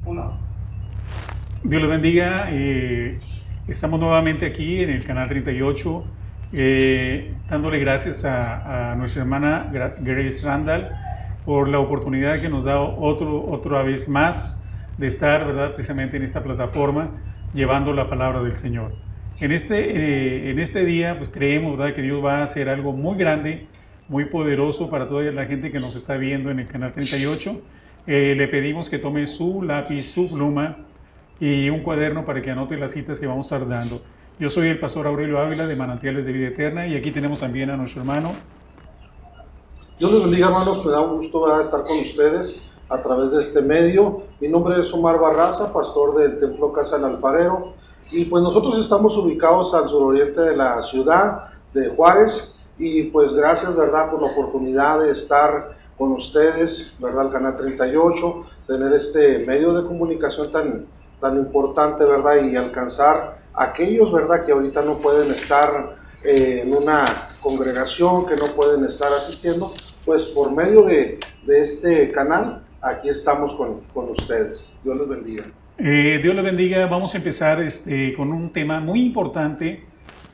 Uno. Dios les bendiga. Estamos nuevamente aquí en el canal 38, dándole gracias a nuestra hermana Grace Randall por la oportunidad que nos da otra vez más de estar, ¿verdad?, precisamente en esta plataforma llevando la palabra del Señor. En este día, pues creemos, ¿verdad?, que Dios va a hacer algo muy grande, muy poderoso para toda la gente que nos está viendo en el canal 38. Le pedimos que tome su lápiz, su pluma y un cuaderno para que anote las citas que vamos a estar dando. Yo soy el pastor Aurelio Ávila de Manantiales de Vida Eterna y aquí tenemos también a nuestro hermano. Dios les bendiga, hermanos, me da un gusto estar con ustedes a través de este medio. Mi nombre es Omar Barraza, pastor del Templo Casa del Alfarero, y pues nosotros estamos ubicados al suroriente de la ciudad de Juárez, y pues gracias, verdad, por la oportunidad de estar con ustedes, verdad, el canal 38, tener este medio de comunicación tan importante, verdad, y alcanzar a aquellos, verdad, que ahorita no pueden estar en una congregación, que no pueden estar asistiendo, pues por medio de este canal, aquí estamos con ustedes. Dios les bendiga. Dios le bendiga. Vamos a empezar con un tema muy importante.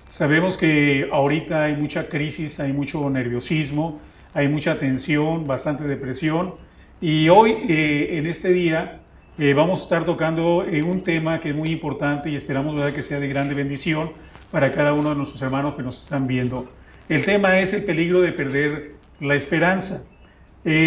Sabemos que ahorita hay mucha crisis, hay mucho nerviosismo, hay mucha tensión, bastante depresión. Y hoy, en este día, vamos a estar tocando un tema que es muy importante y esperamos, ¿verdad?, que sea de grande bendición para cada uno de nuestros hermanos que nos están viendo. El tema es el peligro de perder la esperanza.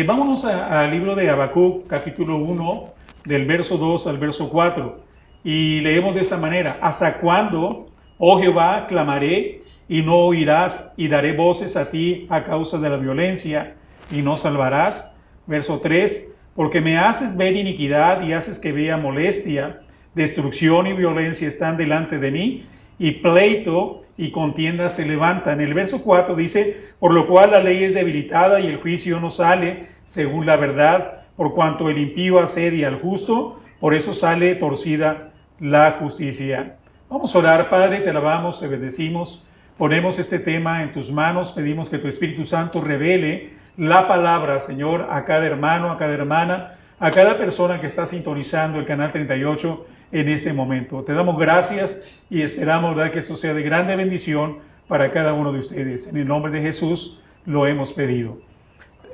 Vámonos al libro de Habacuc, capítulo 1, del verso 2 al verso 4, y leemos de esta manera: ¿Hasta cuándo, oh Jehová, clamaré y no oirás, y daré voces a ti a causa de la violencia y no salvarás? Verso 3: porque me haces ver iniquidad y haces que vea molestia, destrucción y violencia están delante de mí, y pleito y contienda se levantan. El verso 4 dice: por lo cual la ley es debilitada y el juicio no sale según la verdad, por cuanto el impío asedia al justo, por eso sale torcida la justicia. Vamos a orar. Padre, te alabamos, te bendecimos, ponemos este tema en tus manos, pedimos que tu Espíritu Santo revele la palabra, Señor, a cada hermano, a cada hermana, a cada persona que está sintonizando el canal 38 en este momento. Te damos gracias y esperamos, ¿verdad?, que esto sea de grande bendición para cada uno de ustedes. En el nombre de Jesús lo hemos pedido.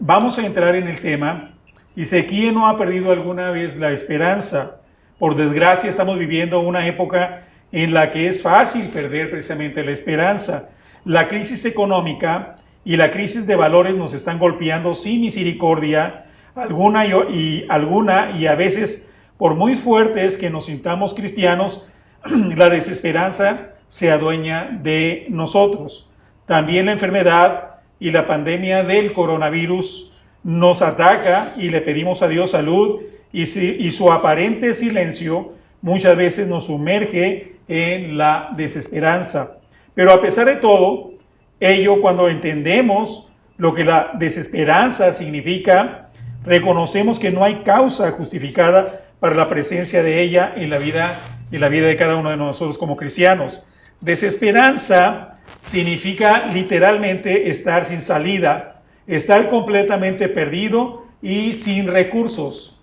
Vamos a entrar en el tema. Dice: ¿quién no ha perdido alguna vez la esperanza? Por desgracia estamos viviendo una época en la que es fácil perder precisamente la esperanza. La crisis económica y la crisis de valores nos están golpeando sin misericordia alguna y a veces, por muy fuertes que nos sintamos cristianos, la desesperanza se adueña de nosotros. También la enfermedad y la pandemia del coronavirus nos ataca y le pedimos a Dios salud, y su aparente silencio muchas veces nos sumerge en la desesperanza. Pero a pesar de todo ello, cuando entendemos lo que la desesperanza significa, reconocemos que no hay causa justificada para la presencia de ella en la vida de cada uno de nosotros como cristianos. Desesperanza significa literalmente estar sin salida, estar completamente perdido y sin recursos.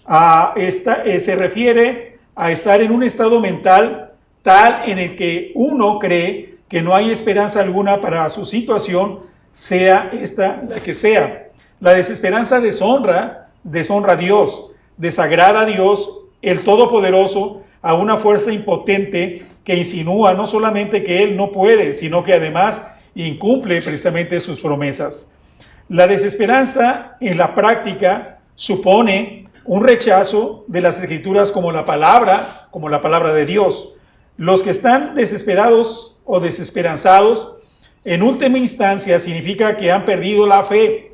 Se refiere a estar en un estado mental tal en el que uno cree que no hay esperanza alguna para su situación, sea esta la que sea. La desesperanza deshonra a Dios, desagrada a Dios, el Todopoderoso, a una fuerza impotente que insinúa no solamente que Él no puede, sino que además incumple precisamente sus promesas. La desesperanza en la práctica supone un rechazo de las Escrituras como la palabra de Dios. Los que están desesperados o desesperanzados, en última instancia, significa que han perdido la fe,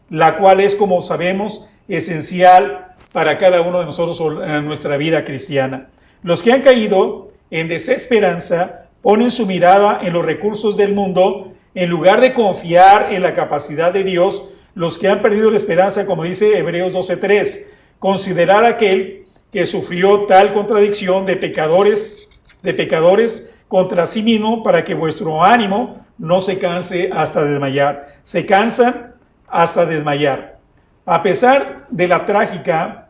la cual es, como sabemos, esencial para cada uno de nosotros en nuestra vida cristiana. Los que han caído en desesperanza ponen su mirada en los recursos del mundo en lugar de confiar en la capacidad de Dios. Los que han perdido la esperanza, como dice Hebreos 12:3, considerar aquel que sufrió tal contradicción de pecadores contra sí mismo, para que vuestro ánimo no se canse hasta desmayar. Se cansan hasta desmayar. A pesar de la trágica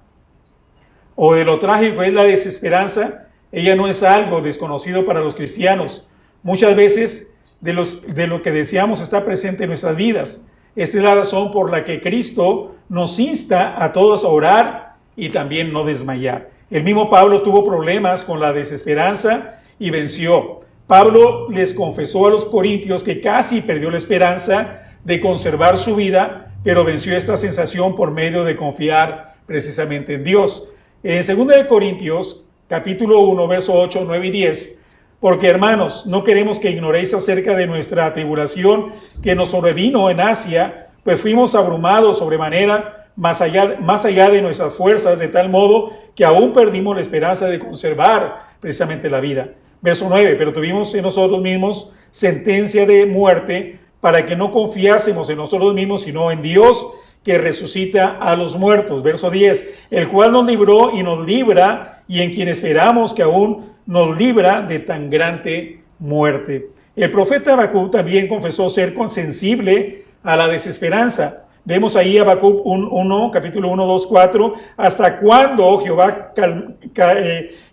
o de lo trágico es la desesperanza, ella no es algo desconocido para los cristianos. Muchas veces de lo que deseamos está presente en nuestras vidas. Esta es la razón por la que Cristo nos insta a todos a orar y también no desmayar. El mismo Pablo tuvo problemas con la desesperanza y venció. Pablo les confesó a los corintios que casi perdió la esperanza de conservar su vida, pero venció esta sensación por medio de confiar precisamente en Dios. En 2 Corintios, capítulo 1, verso 8, 9 y 10, porque hermanos, no queremos que ignoréis acerca de nuestra tribulación que nos sobrevino en Asia, pues fuimos abrumados sobremanera más allá de nuestras fuerzas, de tal modo que aún perdimos la esperanza de conservar precisamente la vida. Verso 9, pero tuvimos en nosotros mismos sentencia de muerte para que no confiásemos en nosotros mismos, sino en Dios que resucita a los muertos. Verso 10, el cual nos libró y nos libra, y en quien esperamos que aún nos libra de tan grande muerte. El profeta Habacuc también confesó ser sensible a la desesperanza. Vemos ahí Habacuc 1, capítulo 1, 2, 4. ¿Hasta cuándo, oh Jehová,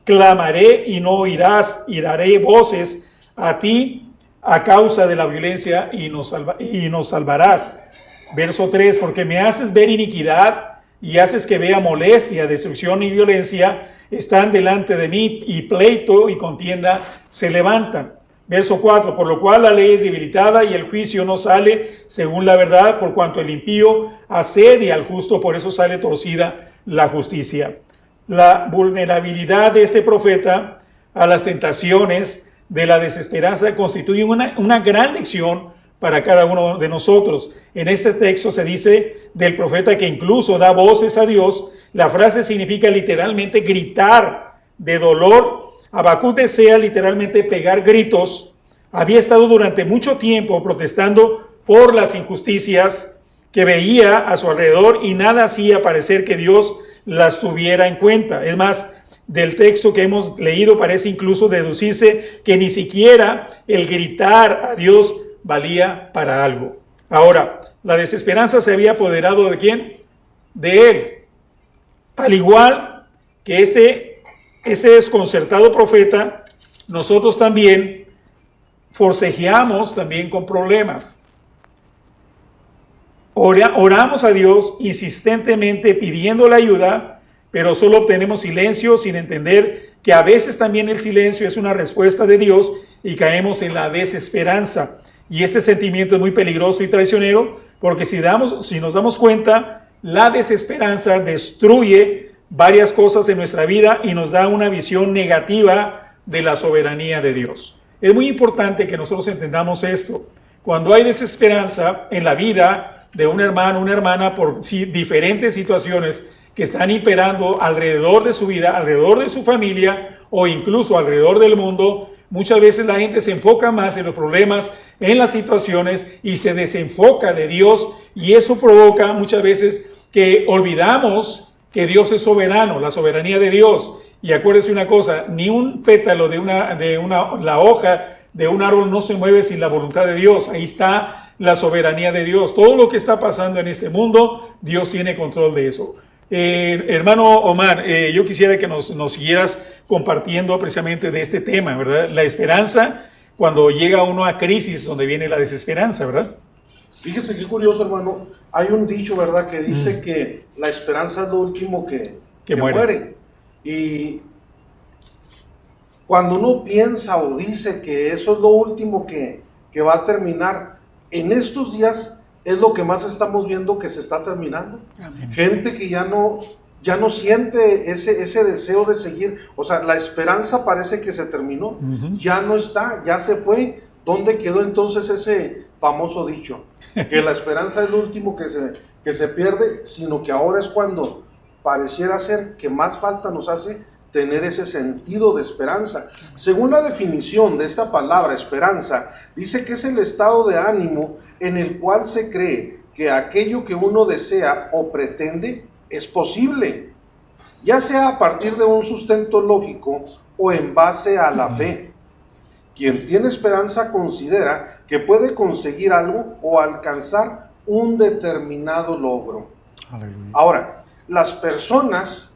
clamaré y no oirás, y daré voces a ti a causa de la violencia y nos salvarás? Verso 3, porque me haces ver iniquidad y haces que vea molestia, destrucción y violencia están delante de mí, y pleito y contienda se levantan. Verso 4, por lo cual la ley es debilitada y el juicio no sale según la verdad, por cuanto el impío asedia al justo, por eso sale torcida la justicia. La vulnerabilidad de este profeta a las tentaciones de la desesperanza constituye una gran lección para cada uno de nosotros. En este texto se dice del profeta que incluso da voces a Dios. La frase significa literalmente gritar de dolor. Habacuc desea literalmente pegar gritos. Había estado durante mucho tiempo protestando por las injusticias que veía a su alrededor y nada hacía parecer que Dios las tuviera en cuenta. Es más, del texto que hemos leído parece incluso deducirse que ni siquiera el gritar a Dios valía para algo. Ahora, la desesperanza se había apoderado ¿de quién? De él. Al igual que este desconcertado profeta, nosotros también forcejeamos también con problemas. Oramos a Dios insistentemente pidiendo la ayuda, pero solo obtenemos silencio sin entender que a veces también el silencio es una respuesta de Dios y caemos en la desesperanza. Y este sentimiento es muy peligroso y traicionero porque si nos damos cuenta, la desesperanza destruye varias cosas en nuestra vida y nos da una visión negativa de la soberanía de Dios. Es muy importante que nosotros entendamos esto. Cuando hay desesperanza en la vida de un hermano, una hermana, por diferentes situaciones que están imperando alrededor de su vida, alrededor de su familia o incluso alrededor del mundo, muchas veces la gente se enfoca más en los problemas, en las situaciones y se desenfoca de Dios, y eso provoca muchas veces que olvidamos que Dios es soberano, la soberanía de Dios. Y acuérdense una cosa, ni un pétalo la hoja de un árbol no se mueve sin la voluntad de Dios. Ahí está la soberanía de Dios. Todo lo que está pasando en este mundo, Dios tiene control de eso. Hermano Omar, yo quisiera que nos siguieras compartiendo precisamente de este tema, ¿verdad? La esperanza cuando llega uno a crisis donde viene la desesperanza, ¿verdad? Fíjese qué curioso, hermano. Hay un dicho, ¿verdad?, que dice que la esperanza es lo último que muere. Y cuando uno piensa o dice que eso es lo último que va a terminar, en estos días es lo que más estamos viendo que se está terminando. Amén. Gente que ya no siente ese deseo de seguir. O sea, la esperanza parece que se terminó. Ya no está, ya se fue. ¿Dónde quedó entonces ese famoso dicho? Que la esperanza es lo último que se pierde, sino que ahora es cuando pareciera ser que más falta nos hace tener ese sentido de esperanza. Según la definición de esta palabra esperanza, dice que es el estado de ánimo en el cual se cree que aquello que uno desea o pretende es posible, ya sea a partir de un sustento lógico o en base a la fe. Quien tiene esperanza considera que puede conseguir algo o alcanzar un determinado logro. Aleluya. Ahora, las personas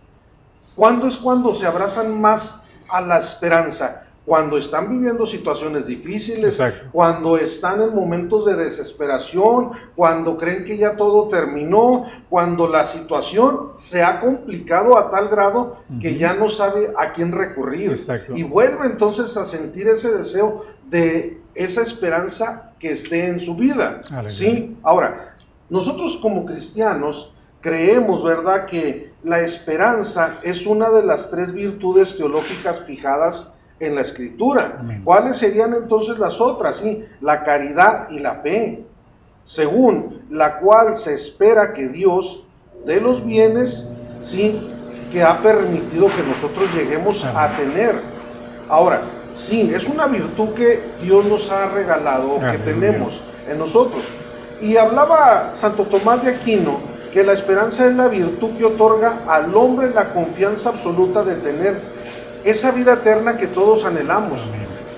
¿Cuándo es cuando se abrazan más a la esperanza? Cuando están viviendo situaciones difíciles, Exacto. cuando están en momentos de desesperación, cuando creen que ya todo terminó, cuando la situación se ha complicado a tal grado que ya no sabe a quién recurrir. Exacto. Y vuelve entonces a sentir ese deseo de esa esperanza que esté en su vida. ¿Sí? Ahora, nosotros como cristianos creemos, ¿verdad?, que la esperanza es una de las 3 virtudes teológicas fijadas en la Escritura. Amén. ¿Cuáles serían entonces las otras? Sí, la caridad y la fe, según la cual se espera que Dios dé los bienes, sí, que ha permitido que nosotros lleguemos a tener. Ahora, sí, es una virtud que Dios nos ha regalado, que tenemos en nosotros. Y hablaba Santo Tomás de Aquino que la esperanza es la virtud que otorga al hombre la confianza absoluta de tener esa vida eterna que todos anhelamos,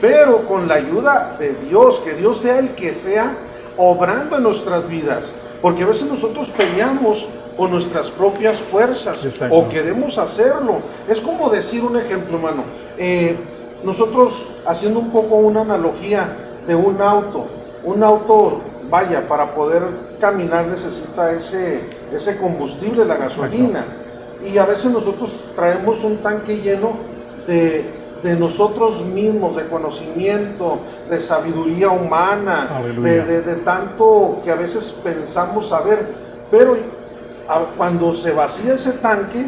pero con la ayuda de Dios, que Dios sea el que sea obrando en nuestras vidas, porque a veces nosotros peleamos con nuestras propias fuerzas. Exacto. O queremos hacerlo. Es como decir un ejemplo, hermano, nosotros haciendo un poco una analogía de un auto, vaya, para poder caminar necesita ese combustible, la gasolina. Exacto. Y a veces nosotros traemos un tanque lleno de nosotros mismos, de conocimiento, de sabiduría humana, de tanto que a veces pensamos saber, pero cuando se vacía ese tanque,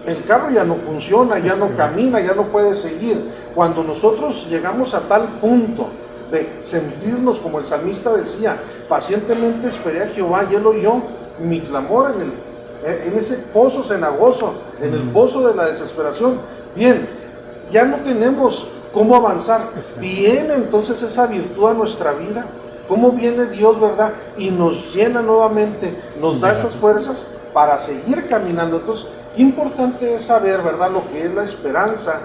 el carro ya no funciona, ya no camina, ya no puede seguir. Cuando nosotros llegamos a tal punto de sentirnos, como el salmista decía, pacientemente esperé a Jehová y él oyó mi clamor en ese pozo cenagoso, en el pozo de la desesperación. Bien, ya no tenemos cómo avanzar. Viene entonces esa virtud a nuestra vida. ¿Cómo viene Dios, verdad? Y nos llena nuevamente, nos da esas fuerzas para seguir caminando. Entonces, qué importante es saber, ¿verdad?, lo que es la esperanza,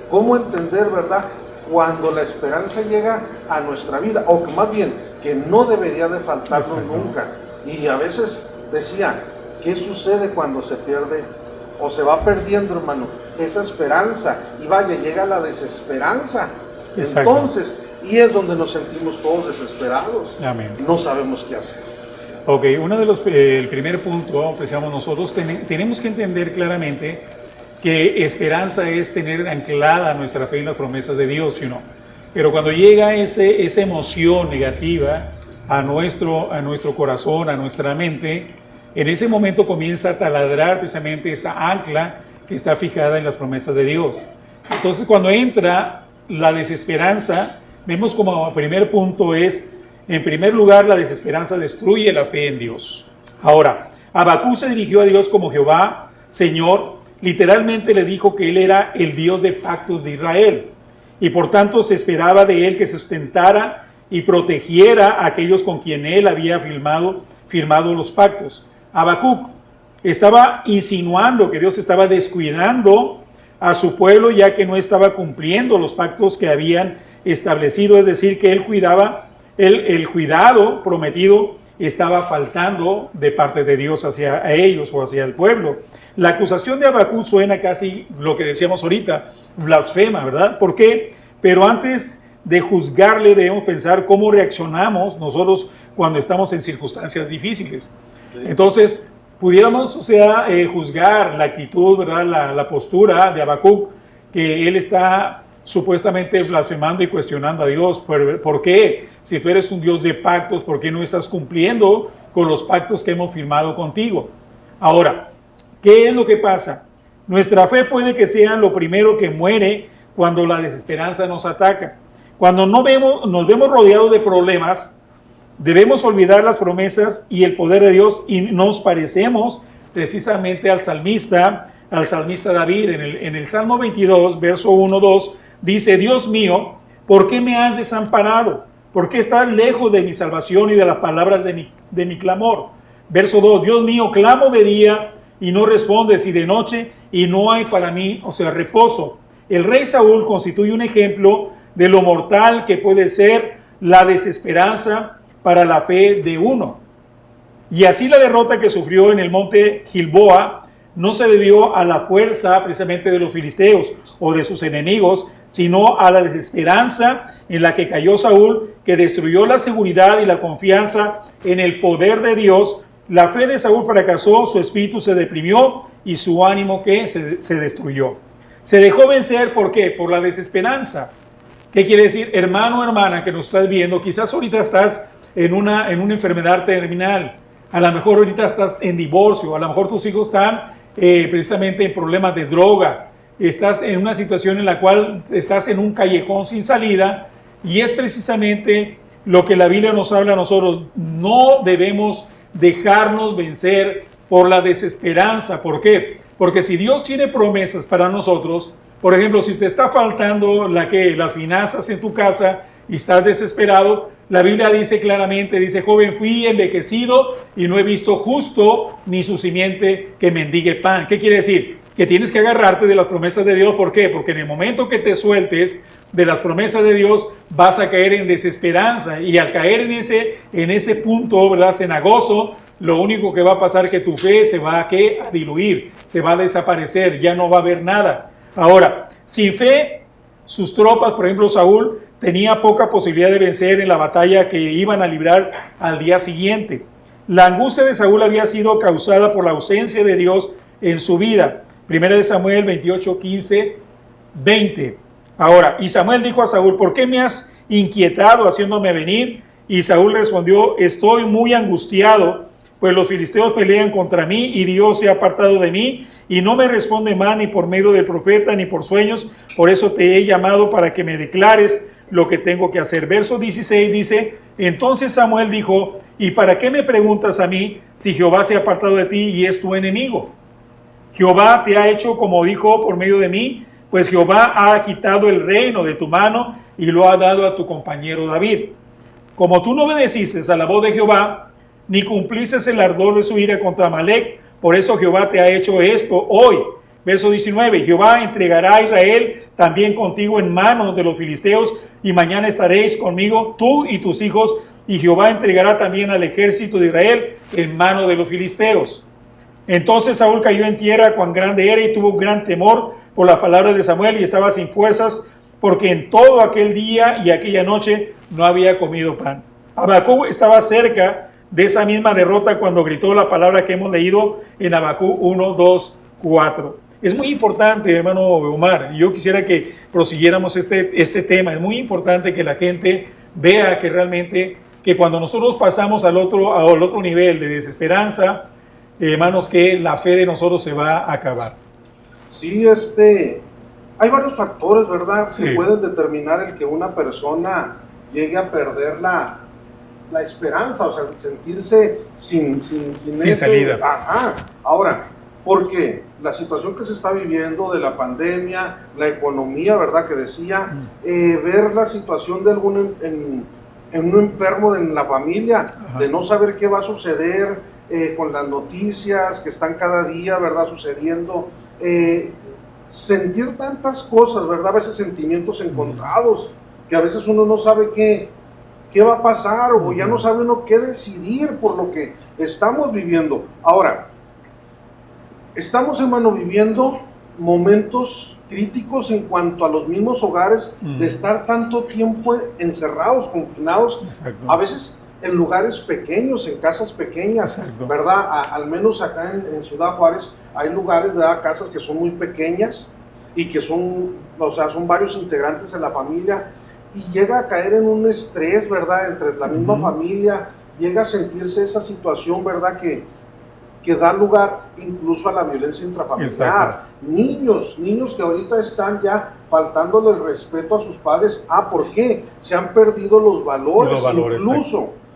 cómo entender, ¿verdad?, cuando la esperanza llega a nuestra vida, o que más bien, que no debería de faltarnos nunca. Y a veces decía, ¿qué sucede cuando se pierde o se va perdiendo, hermano, esa esperanza? Y vaya, llega la desesperanza. Exacto. Entonces, y es donde nos sentimos todos desesperados. Amén. No sabemos qué hacer. Ok, el primer punto, apreciamos nosotros, tenemos que entender claramente que esperanza es tener anclada nuestra fe en las promesas de Dios, ¿sí o no? Pero cuando llega esa emoción negativa a nuestro corazón, a nuestra mente, en ese momento comienza a taladrar precisamente esa ancla que está fijada en las promesas de Dios. Entonces, cuando entra la desesperanza, vemos como primer punto es, en primer lugar, la desesperanza destruye la fe en Dios. Ahora, Habacuc se dirigió a Dios como Jehová, Señor, literalmente le dijo que él era el Dios de pactos de Israel, y por tanto se esperaba de él que se sustentara y protegiera a aquellos con quien él había firmado los pactos. Habacuc estaba insinuando que Dios estaba descuidando a su pueblo, ya que no estaba cumpliendo los pactos que habían establecido, es decir, que él cuidaba, el cuidado prometido estaba faltando de parte de Dios hacia ellos o hacia el pueblo. La acusación de Habacuc suena casi lo que decíamos ahorita, blasfema, ¿verdad? ¿Por qué? Pero antes de juzgarle debemos pensar cómo reaccionamos nosotros cuando estamos en circunstancias difíciles. Entonces, pudiéramos, juzgar la actitud, ¿verdad? La postura de Habacuc, que él está supuestamente blasfemando y cuestionando a Dios. ¿Por qué? Si tú eres un Dios de pactos, ¿por qué no estás cumpliendo con los pactos que hemos firmado contigo? Ahora, ¿qué es lo que pasa? Nuestra fe puede que sea lo primero que muere cuando la desesperanza nos ataca. Cuando nos vemos rodeados de problemas, debemos olvidar las promesas y el poder de Dios y nos parecemos precisamente al salmista David. En el Salmo 22, verso 1-2, dice: Dios mío, ¿por qué me has desamparado? ¿Por qué estás lejos de mi salvación y de las palabras de mi clamor? Verso 2, Dios mío, clamo de día y no respondes, y de noche y no hay para mí, reposo. El rey Saúl constituye un ejemplo de lo mortal que puede ser la desesperanza para la fe de uno. Y así la derrota que sufrió en el monte Gilboa no se debió a la fuerza precisamente de los filisteos o de sus enemigos, sino a la desesperanza en la que cayó Saúl, que destruyó la seguridad y la confianza en el poder de Dios. La fe de Saúl fracasó, su espíritu se deprimió y su ánimo que se destruyó. Se dejó vencer, ¿por qué? Por la desesperanza. ¿Qué quiere decir? Hermano o hermana que nos estás viendo, quizás ahorita estás en una enfermedad terminal, a lo mejor ahorita estás en divorcio, a lo mejor tus hijos están precisamente en problemas de droga, estás en una situación en la cual estás en un callejón sin salida, y es precisamente lo que la Biblia nos habla a nosotros. No debemos dejarnos vencer por la desesperanza. ¿Por qué? Porque si Dios tiene promesas para nosotros, por ejemplo, si te está faltando las finanzas en tu casa y estás desesperado, la Biblia dice claramente, dice, joven, fui envejecido y no he visto justo ni su simiente que mendigue pan. ¿Qué quiere decir? Que tienes que agarrarte de las promesas de Dios. ¿Por qué? Porque en el momento que te sueltes de las promesas de Dios, vas a caer en desesperanza, y al caer en ese punto, ¿verdad?, cenagoso, lo único que va a pasar es que tu fe se va a diluir, se va a desaparecer, ya no va a haber nada. Ahora, sin fe, sus tropas, por ejemplo Saúl, tenía poca posibilidad de vencer en la batalla que iban a librar al día siguiente. La angustia de Saúl había sido causada por la ausencia de Dios en su vida. Primera de Samuel 28, 15, 20. Ahora, y Samuel dijo a Saúl, ¿por qué me has inquietado haciéndome venir? Y Saúl respondió, estoy muy angustiado, pues los filisteos pelean contra mí y Dios se ha apartado de mí y no me responde más ni por medio del profeta ni por sueños. Por eso te he llamado para que me declares lo que tengo que hacer. Verso 16 dice, entonces Samuel dijo, ¿y para qué me preguntas a mí si Jehová se ha apartado de ti y es tu enemigo? Jehová te ha hecho como dijo por medio de mí, pues Jehová ha quitado el reino de tu mano y lo ha dado a tu compañero David. Como tú no obedeciste a la voz de Jehová, ni cumpliste el ardor de su ira contra Amalec, por eso Jehová te ha hecho esto hoy. Verso 19, Jehová entregará a Israel también contigo en manos de los filisteos, y mañana estaréis conmigo tú y tus hijos, y Jehová entregará también al ejército de Israel en manos de los filisteos. Entonces Saúl cayó en tierra, cuán grande era, y tuvo un gran temor por las palabras de Samuel, y estaba sin fuerzas, porque en todo aquel día y aquella noche no había comido pan. Habacuc estaba cerca de esa misma derrota cuando gritó la palabra que hemos leído en Habacuc 1, 2, 4. Es muy importante, hermano Omar, yo quisiera que prosiguiéramos este tema. Es muy importante que la gente vea que realmente, que cuando nosotros pasamos al otro nivel de desesperanza, hermanos, que la fe de nosotros se va a acabar. Sí, hay varios factores, ¿verdad?, sí, que pueden determinar el que una persona llegue a perder la esperanza, o sea, sentirse sin salida. Ajá. Ahora, porque la situación que se está viviendo de la pandemia, la economía, ¿verdad?, que decía, ver la situación de en un enfermo en la familia, ajá, de no saber qué va a suceder con las noticias que están cada día, ¿verdad?, sucediendo, sentir tantas cosas, ¿verdad?, a veces sentimientos encontrados, que a veces uno no sabe qué va a pasar, o ya no sabe uno qué decidir por lo que estamos viviendo. Ahora, estamos, hermano, viviendo momentos críticos en cuanto a los mismos hogares, de estar tanto tiempo encerrados, confinados, exacto, a veces en lugares pequeños, en casas pequeñas, exacto, ¿verdad? Al menos acá en Ciudad Juárez hay lugares, ¿verdad?, casas que son muy pequeñas y que son, o sea, son varios integrantes en la familia, y llega a caer en un estrés, ¿verdad?, entre la misma familia, llega a sentirse esa situación, ¿verdad?, que da lugar incluso a la violencia intrafamiliar. Exacto. Niños que ahorita están ya faltándole el respeto a sus padres. ¿Por qué? Se han perdido los valores,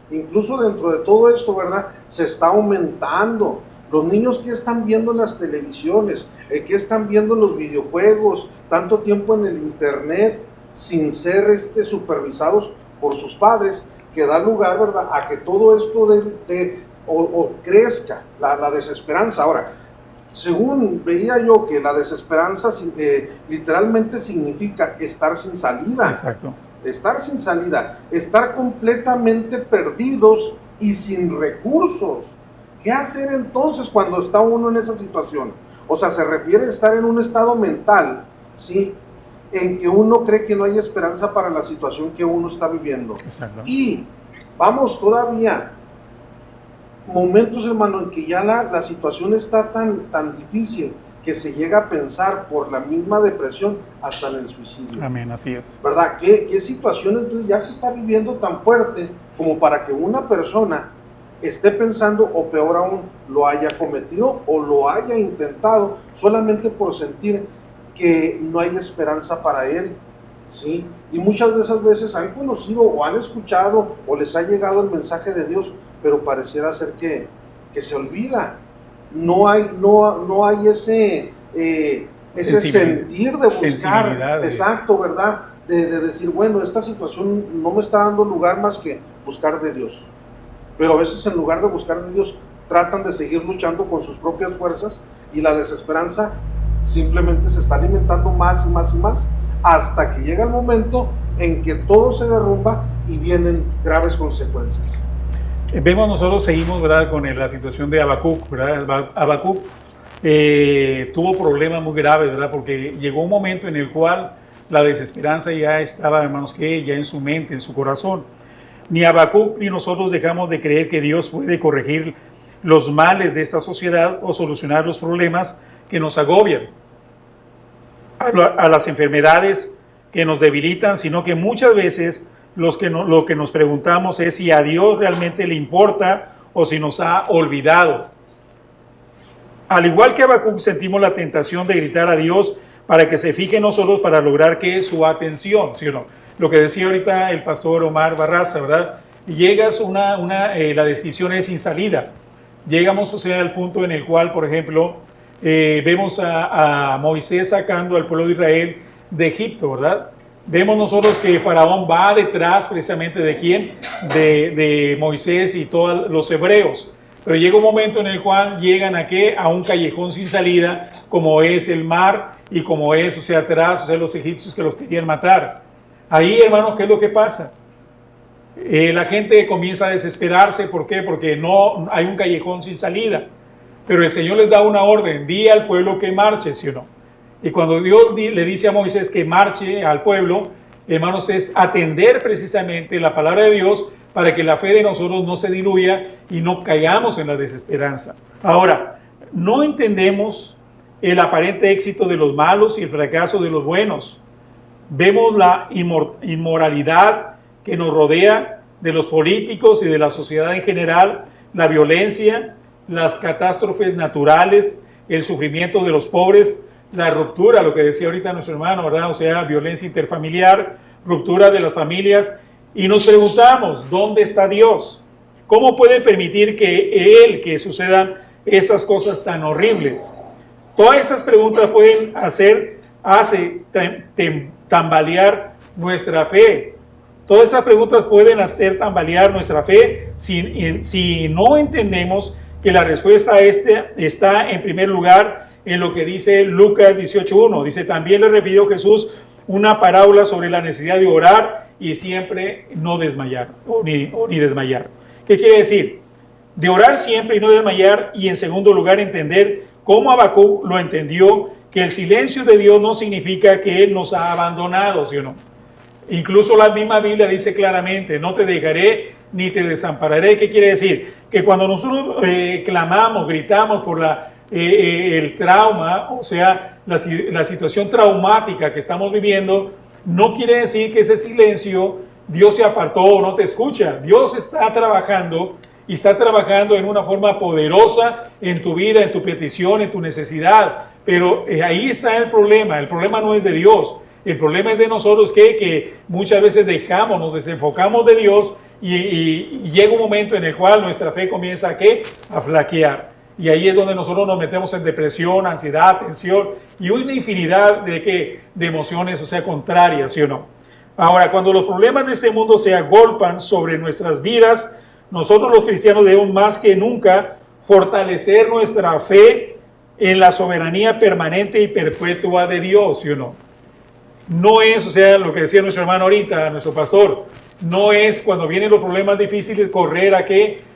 incluso dentro de todo esto, ¿verdad?, se está aumentando. Los niños que están viendo en las televisiones, que están viendo en los videojuegos, tanto tiempo en el internet, sin ser supervisados por sus padres, que da lugar, ¿verdad?, a que todo esto crezca la desesperanza. Ahora, según veía yo que la desesperanza literalmente significa estar sin salida. Exacto. Estar sin salida, estar completamente perdidos y sin recursos. ¿Qué hacer entonces cuando está uno en esa situación? O sea, se refiere a estar en un estado mental, ¿sí?, en que uno cree que no hay esperanza para la situación que uno está viviendo. Exacto. Y vamos, todavía momentos, hermano, en que ya la situación está tan difícil que se llega a pensar por la misma depresión hasta en el suicidio. Amén, así es. ¿Verdad? ¿Qué situación entonces ya se está viviendo tan fuerte como para que una persona esté pensando, o peor aún, lo haya cometido o lo haya intentado solamente por sentir que no hay esperanza para él? ¿Sí? Y muchas de esas veces han conocido o han escuchado o les ha llegado el mensaje de Dios, pero pareciera ser que se olvida. No hay ese sentir de buscar, exacto, ¿verdad? De decir, bueno, esta situación no me está dando lugar más que buscar de Dios. Pero a veces, en lugar de buscar de Dios, tratan de seguir luchando con sus propias fuerzas, y la desesperanza simplemente se está alimentando más y más y más, hasta que llega el momento en que todo se derrumba y vienen graves consecuencias. Vemos, nosotros seguimos, ¿verdad?, con la situación de Habacuc, ¿verdad? Habacuc tuvo problemas muy graves, ¿verdad?, porque llegó un momento en el cual la desesperanza ya estaba, hermanos, que ya en su mente, en su corazón. Ni Habacuc ni nosotros dejamos de creer que Dios puede corregir los males de esta sociedad o solucionar los problemas que nos agobian, a las enfermedades que nos debilitan, sino que muchas veces lo que nos preguntamos es si a Dios realmente le importa o si nos ha olvidado. Al igual que Habacuc, sentimos la tentación de gritar a Dios para que se fije en nosotros, para lograr que su atención, ¿sí o no? Lo que decía ahorita el pastor Omar Barraza, ¿verdad? Llegas la descripción es sin salida. Llegamos, o sea, al punto en el cual, por ejemplo, vemos a Moisés sacando al pueblo de Israel de Egipto, ¿verdad? Vemos nosotros que Faraón va detrás precisamente de quién, de Moisés y todos los hebreos. Pero llega un momento en el cual llegan a un callejón sin salida, como es el mar y como es, o sea, atrás, o sea, los egipcios que los querían matar. Ahí, hermanos, ¿qué es lo que pasa? La gente comienza a desesperarse. ¿Por qué? Porque no hay un callejón sin salida. Pero el Señor les da una orden: di al pueblo que marche, ¿sí o no? Y cuando Dios le dice a Moisés que marche al pueblo, hermanos, es atender precisamente la palabra de Dios para que la fe de nosotros no se diluya y no caigamos en la desesperanza. Ahora, no entendemos el aparente éxito de los malos y el fracaso de los buenos. Vemos la inmoralidad que nos rodea, de los políticos y de la sociedad en general, la violencia, las catástrofes naturales, el sufrimiento de los pobres, la ruptura, lo que decía ahorita nuestro hermano, ¿verdad? O sea, violencia interfamiliar, ruptura de las familias, y nos preguntamos, ¿dónde está Dios? ¿Cómo puede permitir que sucedan estas cosas tan horribles? Todas estas preguntas pueden hacer tambalear nuestra fe. Todas esas preguntas pueden hacer tambalear nuestra fe si no entendemos que la respuesta a está en primer lugar en lo que dice Lucas 18:1. Dice: también le refirió Jesús una parábola sobre la necesidad de orar y siempre no desmayar, ni desmayar. ¿Qué quiere decir? De orar siempre y no desmayar, y en segundo lugar entender cómo Habacuc lo entendió, que el silencio de Dios no significa que Él nos ha abandonado, ¿sí o no? Incluso la misma Biblia dice claramente: no te dejaré ni te desampararé. ¿Qué quiere decir? Que cuando nosotros clamamos, gritamos por el trauma, o sea, la situación traumática que estamos viviendo, no quiere decir que ese silencio Dios se apartó o no te escucha. Dios está trabajando, y está trabajando en una forma poderosa en tu vida, en tu petición, en tu necesidad. Pero ahí está el problema. El problema no es de Dios. El problema es de nosotros que muchas veces nos desenfocamos de Dios, y llega un momento en el cual nuestra fe comienza a flaquear. Y ahí es donde nosotros nos metemos en depresión, ansiedad, tensión y una infinidad de emociones, o sea, contrarias, ¿sí o no? Ahora, cuando los problemas de este mundo se agolpan sobre nuestras vidas, nosotros los cristianos debemos más que nunca fortalecer nuestra fe en la soberanía permanente y perpetua de Dios, ¿sí o no? No es, o sea, lo que decía nuestro hermano ahorita, nuestro pastor, no es cuando vienen los problemas difíciles correr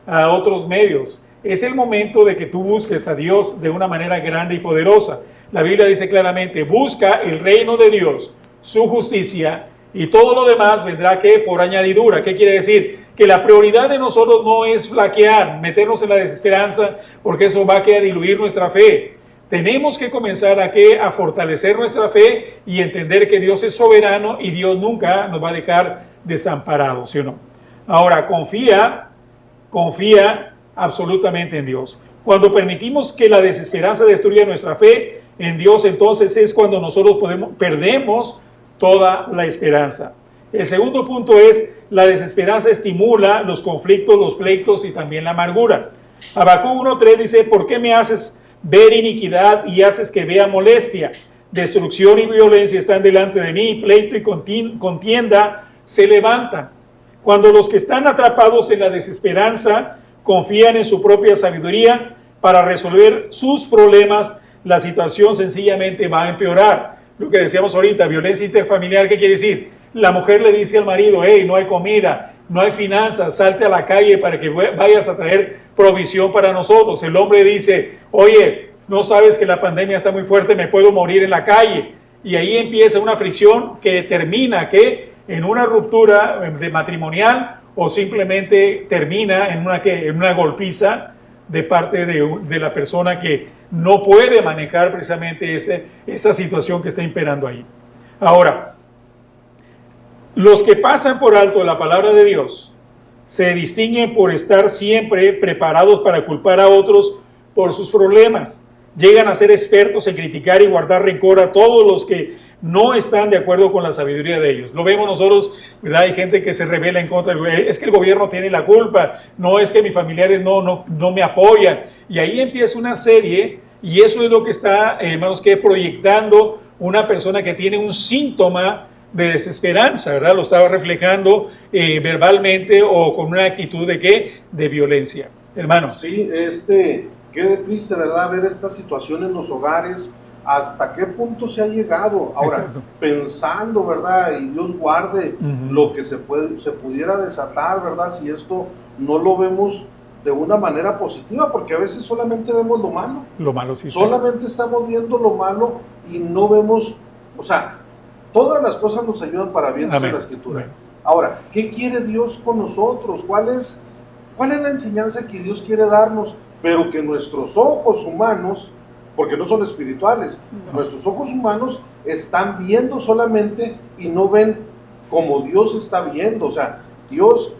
a otros medios. Es el momento de que tú busques a Dios de una manera grande y poderosa. La Biblia dice claramente, busca el reino de Dios, su justicia, y todo lo demás vendrá que por añadidura. ¿Qué quiere decir? Que la prioridad de nosotros no es flaquear, meternos en la desesperanza, porque eso va a diluir nuestra fe. Tenemos que comenzar a fortalecer nuestra fe y entender que Dios es soberano y Dios nunca nos va a dejar desamparados, ¿sí o no? Ahora, confía absolutamente en Dios. Cuando permitimos que la desesperanza destruya nuestra fe en Dios, entonces es cuando nosotros perdemos toda la esperanza. El segundo punto es, la desesperanza estimula los conflictos, los pleitos y también la amargura. Habacuc 1:3 dice, ¿por qué me haces ver iniquidad y haces que vea molestia? Destrucción y violencia están delante de mí, pleito y contienda se levantan. Cuando los que están atrapados en la desesperanza confían en su propia sabiduría para resolver sus problemas, la situación sencillamente va a empeorar. Lo que decíamos ahorita, violencia interfamiliar, ¿qué quiere decir? La mujer le dice al marido, hey, no hay comida, no hay finanzas, salte a la calle para que vayas a traer provisión para nosotros. El hombre dice, oye, no sabes que la pandemia está muy fuerte, me puedo morir en la calle. Y ahí empieza una fricción que termina en una ruptura de matrimonial o simplemente termina en una golpiza de parte de la persona que no puede manejar precisamente esa situación que está imperando ahí. Ahora, los que pasan por alto la palabra de Dios se distinguen por estar siempre preparados para culpar a otros por sus problemas. Llegan a ser expertos en criticar y guardar rencor a todos los que no están de acuerdo con la sabiduría de ellos. Lo vemos nosotros, ¿verdad? Hay gente que se rebela en contra del gobierno. Es que el gobierno tiene la culpa, no es que mis familiares no me apoyan. Y ahí empieza una serie, y eso es lo que está, hermanos, que proyectando una persona que tiene un síntoma de desesperanza, ¿verdad? Lo estaba reflejando verbalmente o con una actitud de ¿qué? De violencia. Hermanos. Sí, qué triste, ¿verdad? Ver esta situación en los hogares, hasta qué punto se ha llegado. Ahora, exacto, pensando, ¿verdad? Y Dios guarde lo que se pudiera desatar, ¿verdad? Si esto no lo vemos de una manera positiva, porque a veces solamente vemos lo malo. Lo malo, sí. Solamente estamos viendo lo malo y no vemos, o sea, todas las cosas nos ayudan para bien, dice la Escritura. Amén. Ahora, ¿qué quiere Dios con nosotros? ¿Cuál es la enseñanza que Dios quiere darnos? Pero que nuestros ojos humanos, porque no son espirituales, nuestros ojos humanos están viendo solamente y no ven como Dios está viendo. O sea, Dios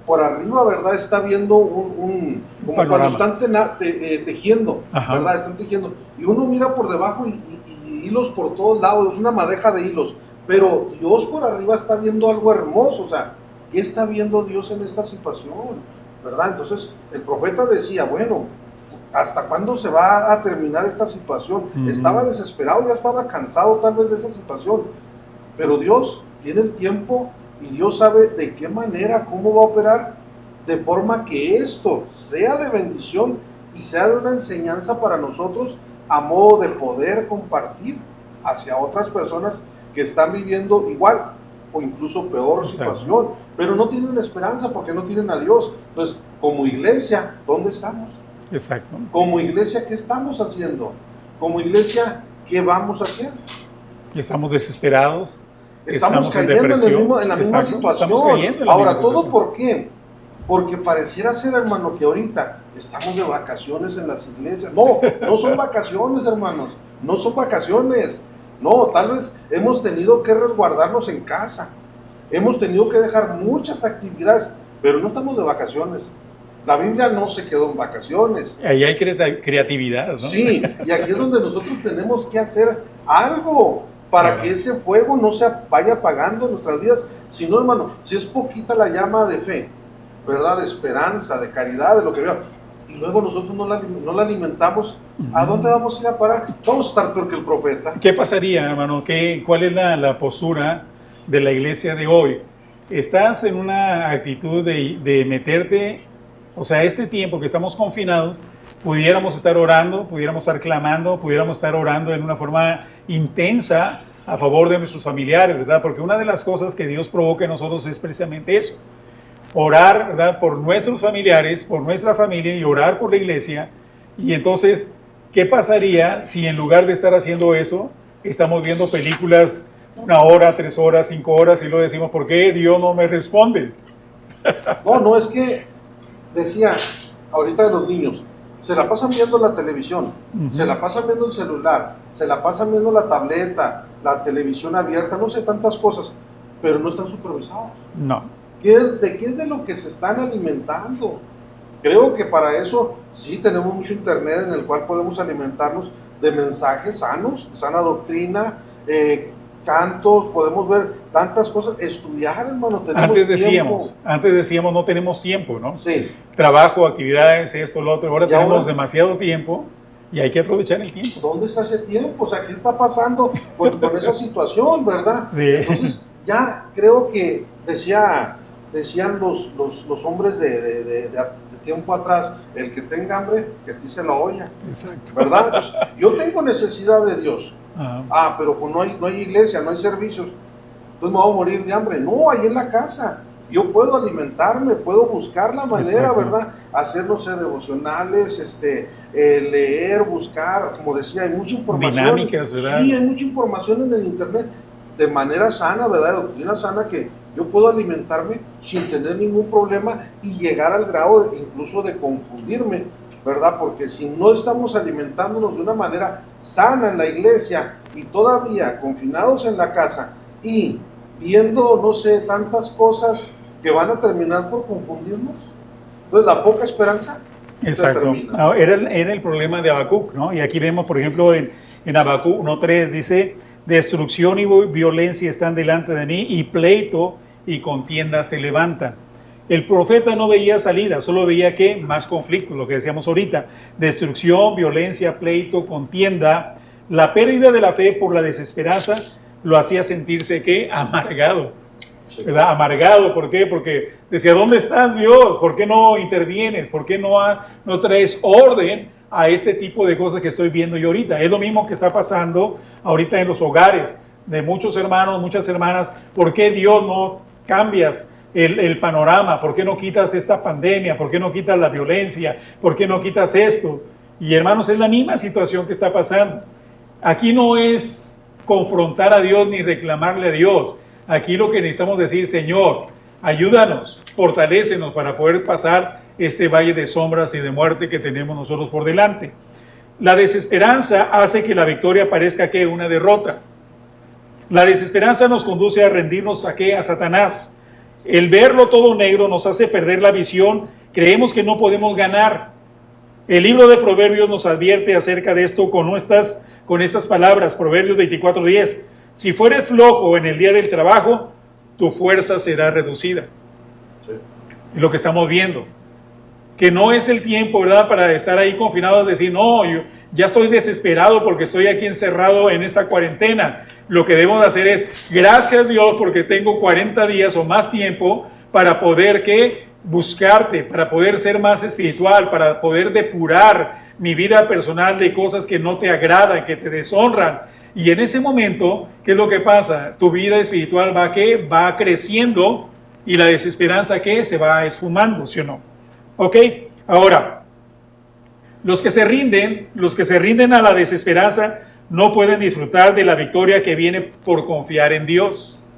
por arriba, ¿verdad? Está viendo como cuando están tejiendo, ¿verdad? Están tejiendo. Y uno mira por debajo y hilos por todos lados, es una madeja de hilos. Pero Dios por arriba está viendo algo hermoso. O sea, ¿qué está viendo Dios en esta situación? ¿Verdad? Entonces, el profeta decía, bueno, ¿hasta cuándo se va a terminar esta situación? Estaba desesperado, ya estaba cansado tal vez de esa situación. Pero Dios tiene el tiempo y Dios sabe de qué manera, cómo va a operar, de forma que esto sea de bendición y sea de una enseñanza para nosotros a modo de poder compartir hacia otras personas que están viviendo igual o incluso peor situación, pero no tienen esperanza porque no tienen a Dios. Entonces, como iglesia, ¿dónde estamos? Exacto. Como iglesia, ¿qué estamos haciendo? Como iglesia, ¿qué vamos a hacer? Estamos desesperados. Estamos cayendo en la misma situación. Ahora, ¿todo por qué? Porque pareciera ser, hermano, que ahorita estamos de vacaciones en las iglesias. No, no son vacaciones, hermanos. No son vacaciones. No, tal vez hemos tenido que resguardarnos en casa. Hemos tenido que dejar muchas actividades, pero no estamos de vacaciones. La Biblia no se quedó en vacaciones. Ahí hay creatividad, ¿no? Sí, y aquí es donde nosotros tenemos que hacer algo para que ese fuego no se vaya apagando en nuestras vidas. Si no, hermano, si es poquita la llama de fe, ¿verdad? De esperanza, de caridad, de lo que veamos, y luego nosotros no la alimentamos, ¿a dónde vamos a ir a parar? Vamos a estar peor que el profeta. ¿Qué pasaría, hermano? ¿Cuál es la postura de la iglesia de hoy? ¿Estás en una actitud de meterte, o sea, este tiempo que estamos confinados, pudiéramos estar orando, pudiéramos estar clamando, pudiéramos estar orando en una forma intensa a favor de nuestros familiares, ¿verdad? Porque una de las cosas que Dios provoca en nosotros es precisamente eso. orar, ¿verdad?, por nuestros familiares, por nuestra familia y orar por la iglesia. Y entonces, ¿qué pasaría si en lugar de estar haciendo eso, estamos viendo películas 1 hora, 3 horas, 5 horas y luego decimos, ¿por qué Dios no me responde? No, es que decía ahorita de los niños, se la pasan viendo la televisión, se la pasan viendo el celular, se la pasan viendo la tableta, la televisión abierta, no sé, tantas cosas, pero no están supervisados. No. ¿De qué es de lo que se están alimentando? Creo que para eso sí tenemos mucho internet en el cual podemos alimentarnos de mensajes sanos, sana doctrina, cantos, podemos ver tantas cosas, estudiar, hermano, tenemos Antes decíamos no tenemos tiempo, ¿no? Sí. Trabajo, actividades, esto, lo otro, ahora tenemos ahora, demasiado tiempo y hay que aprovechar el tiempo. ¿Dónde está ese tiempo? O sea, ¿qué está pasando con esa situación, verdad? Sí. Entonces, ya creo que decían los hombres de tiempo atrás, el que tenga hambre, que atise la olla. Exacto. ¿Verdad? Pues, yo tengo necesidad de Dios. Ajá. Pero pues no hay iglesia, no hay servicios. Entonces me voy a morir de hambre. No, ahí en la casa. Yo puedo alimentarme, puedo buscar la manera, exacto, ¿verdad? Hacer, no sé, devocionales, leer, buscar, como decía, hay mucha información. Dinámicas, ¿verdad? Sí, hay mucha información en el internet, de manera sana, ¿verdad? De doctrina sana, que yo puedo alimentarme sin tener ningún problema y llegar al grado incluso de confundirme, ¿verdad? Porque si no estamos alimentándonos de una manera sana en la iglesia y todavía confinados en la casa y viendo, no sé, tantas cosas que van a terminar por confundirnos, entonces la poca esperanza. Exacto. Era el problema de Habacuc, ¿no? Y aquí vemos, por ejemplo, en Habacuc 1:3 dice, destrucción y violencia están delante de mí, y pleito y contienda se levantan. El profeta no veía salida, solo veía que más conflictos, lo que decíamos ahorita, destrucción, violencia, pleito, contienda. La pérdida de la fe por la desesperanza lo hacía sentirse ¿qué? Amargado, ¿verdad? Amargado, ¿por qué? Porque decía, ¿dónde estás, Dios? ¿Por qué no intervienes? ¿Por qué no traes orden a este tipo de cosas que estoy viendo yo ahorita? Es lo mismo que está pasando ahorita en los hogares de muchos hermanos, muchas hermanas. ¿Por qué Dios no cambias el panorama? ¿Por qué no quitas esta pandemia? ¿Por qué no quitas la violencia? ¿Por qué no quitas esto? Y hermanos, es la misma situación que está pasando. Aquí no es confrontar a Dios ni reclamarle a Dios. Aquí lo que necesitamos decir, Señor, ayúdanos, fortalécenos para poder pasar este valle de sombras y de muerte que tenemos nosotros por delante. La desesperanza hace que la victoria parezca que una derrota. La desesperanza nos conduce a rendirnos a ¿qué? A Satanás. El verlo todo negro nos hace perder la visión, creemos que no podemos ganar. El libro de Proverbios nos advierte acerca de esto con estas palabras, Proverbios 24:10. Si fueres flojo en el día del trabajo, tu fuerza será reducida. Sí. Es lo que estamos viendo. Que no es el tiempo, ¿verdad?, para estar ahí confinados, decir, no, yo ya estoy desesperado porque estoy aquí encerrado en esta cuarentena. Lo que debemos hacer es, gracias Dios porque tengo 40 días o más tiempo para poder buscarte, para poder ser más espiritual, para poder depurar mi vida personal de cosas que no te agradan, que te deshonran. Y en ese momento, ¿qué es lo que pasa? Tu vida espiritual va creciendo y la desesperanza se va esfumando, ¿sí o no? Ok, ahora, los que se rinden a la desesperanza no pueden disfrutar de la victoria que viene por confiar en Dios,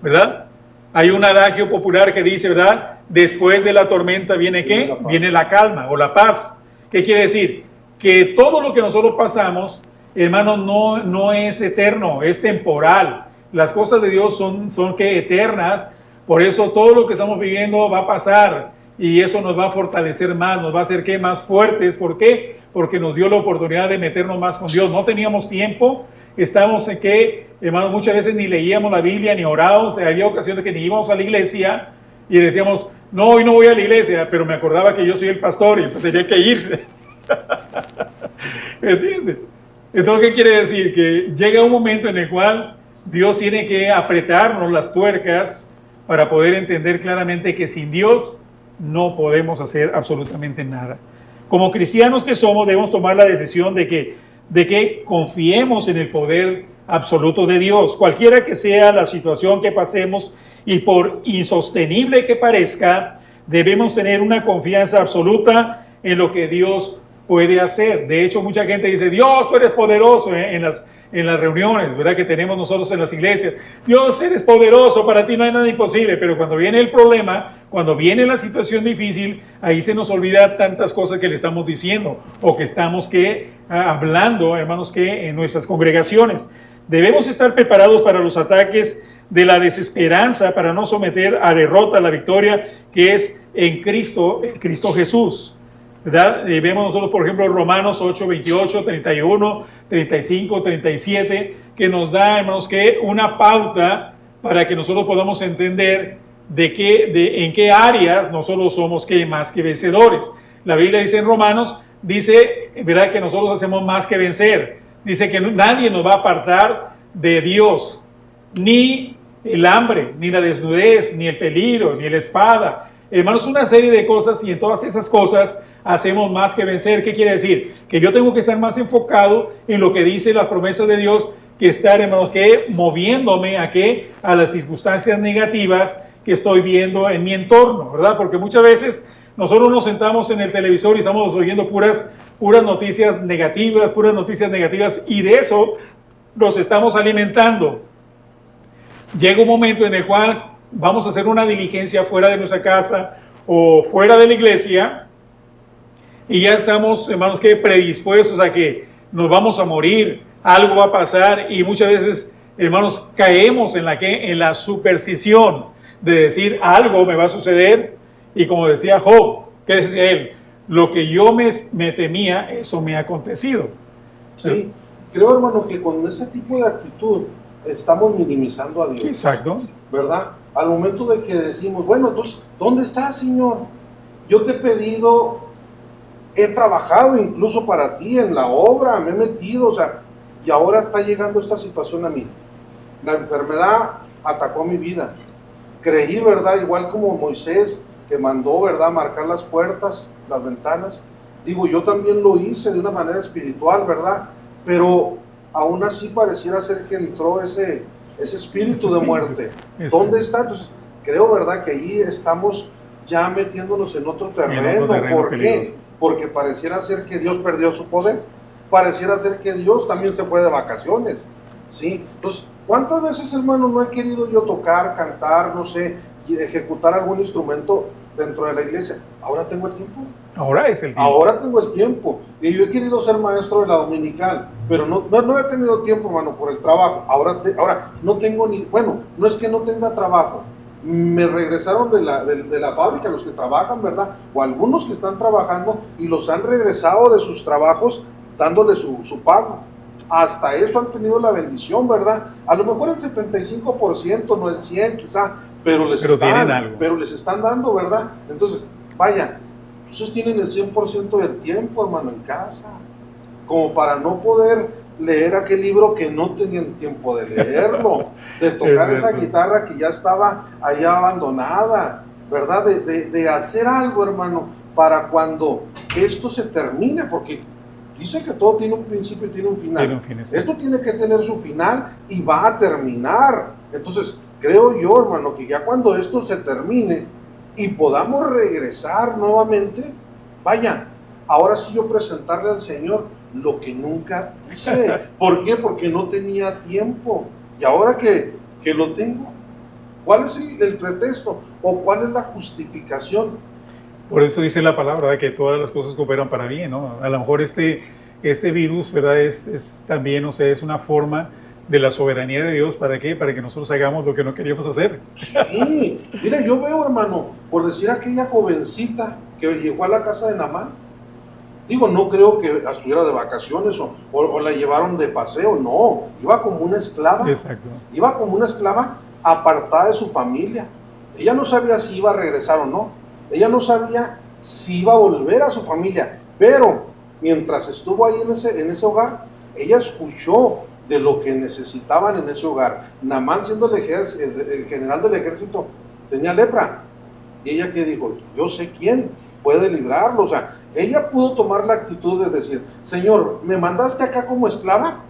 ¿verdad? Hay un adagio popular que dice, ¿verdad? Después de la tormenta viene ¿qué? Viene la calma o la paz. ¿Qué quiere decir? Que todo lo que nosotros pasamos, hermanos, no es eterno, es temporal. Las cosas de Dios son eternas. Por eso todo lo que estamos viviendo va a pasar y eso nos va a fortalecer más, nos va a hacer más fuertes. ¿Por qué? Porque nos dio la oportunidad de meternos más con Dios. No teníamos tiempo, estamos hermanos, muchas veces ni leíamos la Biblia ni orábamos. Había ocasiones que ni íbamos a la iglesia y decíamos, no, hoy no voy a la iglesia, pero me acordaba que yo soy el pastor y pues tenía que ir. ¿Me entiendes? Entonces, ¿qué quiere decir? Que llega un momento en el cual Dios tiene que apretarnos las tuercas para poder entender claramente que sin Dios no podemos hacer absolutamente nada. Como cristianos que somos, debemos tomar la decisión de que confiemos en el poder absoluto de Dios. Cualquiera que sea la situación que pasemos Y por insostenible que parezca, debemos tener una confianza absoluta en lo que Dios puede hacer. De hecho, mucha gente dice, Dios, tú eres poderoso en las reuniones, ¿verdad? Que tenemos nosotros en las iglesias. Dios, eres poderoso, para ti no hay nada imposible. Pero cuando viene el problema, cuando viene la situación difícil, ahí se nos olvida tantas cosas que le estamos diciendo o que estamos hablando, hermanos, que en nuestras congregaciones. Debemos estar preparados para los ataques de la desesperanza, para no someter a derrota la victoria que es en Cristo Jesús. ¿Verdad? Vemos nosotros, por ejemplo, Romanos 8, 28, 31, 35, 37, que nos da, hermanos, que una pauta para que nosotros podamos entender en qué áreas nosotros somos más que vencedores. La Biblia dice en Romanos, dice, ¿verdad?, que nosotros hacemos más que vencer. Dice que nadie nos va a apartar de Dios, ni el hambre, ni la desnudez, ni el peligro, ni la espada. Hermanos, una serie de cosas, y en todas esas cosas hacemos más que vencer. ¿Qué quiere decir? Que yo tengo que estar más enfocado en lo que dice las promesas de Dios, que estar, hermanos, que moviéndome a las circunstancias negativas que estoy viendo en mi entorno, ¿verdad? Porque muchas veces nosotros nos sentamos en el televisor y estamos oyendo puras noticias negativas, y de eso nos estamos alimentando. Llega un momento en el cual vamos a hacer una diligencia fuera de nuestra casa o fuera de la iglesia, y ya estamos, hermanos, que predispuestos a que nos vamos a morir, algo va a pasar, y muchas veces, hermanos, caemos en la superstición de decir algo me va a suceder, y como decía Job, ¿qué decía él? Lo que yo me temía, eso me ha acontecido. Sí, creo, hermano, que con ese tipo de actitud estamos minimizando a Dios. Exacto. ¿Verdad? Al momento de que decimos, bueno, entonces, ¿dónde estás, Señor? Yo te he pedido, he trabajado incluso para ti en la obra, me he metido, o sea, y ahora está llegando esta situación a mí. La enfermedad atacó mi vida. Creí, ¿verdad? Igual como Moisés, que mandó, ¿verdad?, marcar las puertas, las ventanas. Digo, yo también lo hice de una manera espiritual, ¿verdad? Pero aún así pareciera ser que entró ese espíritu de muerte. ¿Dónde está? Entonces, creo, ¿verdad?, que ahí estamos ya metiéndonos en otro terreno. ¿Por qué? Porque pareciera ser que Dios perdió su poder. Pareciera ser que Dios también se fue de vacaciones. ¿Sí? Entonces, ¿cuántas veces, hermano, no he querido yo tocar, cantar, no sé, ejecutar algún instrumento dentro de la iglesia? Ahora tengo el tiempo. Ahora es el tiempo. Ahora tengo el tiempo. Y yo he querido ser maestro de la dominical, pero no he tenido tiempo, hermano, por el trabajo. Ahora no tengo bueno, no es que no tenga trabajo. Me regresaron de la fábrica, los que trabajan, ¿verdad? O algunos que están trabajando, y los han regresado de sus trabajos dándole su pago. Hasta eso han tenido la bendición, ¿verdad? A lo mejor el 75%, no el 100% quizá, pero les están dando, ¿verdad? Entonces, vaya, esos tienen el 100% del tiempo, hermano, en casa, como para no poder leer aquel libro que no tenían tiempo de leerlo, de tocar esa guitarra que ya estaba allá abandonada, ¿verdad? De hacer algo, hermano, para cuando esto se termine, porque dice que todo tiene un principio y tiene un final. Esto tiene que tener su final y va a terminar. Entonces, creo yo, hermano, que ya cuando esto se termine y podamos regresar nuevamente, vaya, ahora sí yo presentarle al Señor lo que nunca hice. ¿Por qué? Porque no tenía tiempo. Y ahora que lo tengo, ¿cuál es el pretexto? ¿O cuál es la justificación? Por eso dice la palabra, ¿verdad?, que todas las cosas cooperan para bien, ¿no? A lo mejor este virus, ¿verdad?, es también, o sea, es una forma de la soberanía de Dios. ¿Para qué? Para que nosotros hagamos lo que no queríamos hacer. Sí, mira, yo veo, hermano, por decir aquella jovencita que llegó a la casa de Naamán. Digo, no creo que estuviera de vacaciones o la llevaron de paseo, no, iba como una esclava. Exacto. Iba como una esclava apartada de su familia. Ella no sabía si iba a regresar o no. Ella no sabía si iba a volver a su familia, pero mientras estuvo ahí en ese hogar, ella escuchó de lo que necesitaban en ese hogar. Naamán, siendo el general del ejército, tenía lepra. Y ella que dijo, yo sé quién puede librarlo. O sea, ella pudo tomar la actitud de decir, Señor, ¿me mandaste acá como esclava?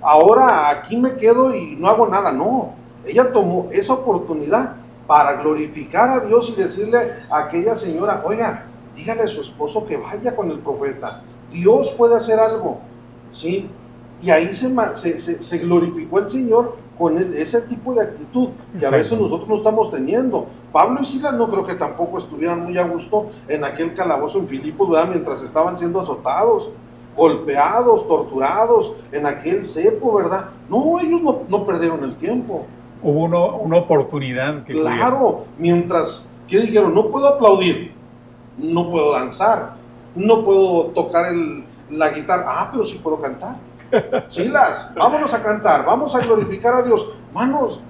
Ahora aquí me quedo y no hago nada. No, ella tomó esa oportunidad para glorificar a Dios y decirle a aquella señora, oiga, dígale a su esposo que vaya con el profeta, Dios puede hacer algo, ¿sí? Y ahí se glorificó el Señor con ese tipo de actitud que a veces nosotros no estamos teniendo. Pablo y Silas no creo que tampoco estuvieran muy a gusto en aquel calabozo en Filipos, ¿verdad? Mientras estaban siendo azotados, golpeados, torturados, en aquel cepo, ¿verdad? No, ellos no perdieron el tiempo. Hubo una oportunidad que Claro, tuvieron. mientras que dijeron, no puedo aplaudir, no puedo danzar, no puedo tocar la guitarra, pero sí puedo cantar. Silas, vámonos a cantar, vamos a glorificar a Dios. Manos,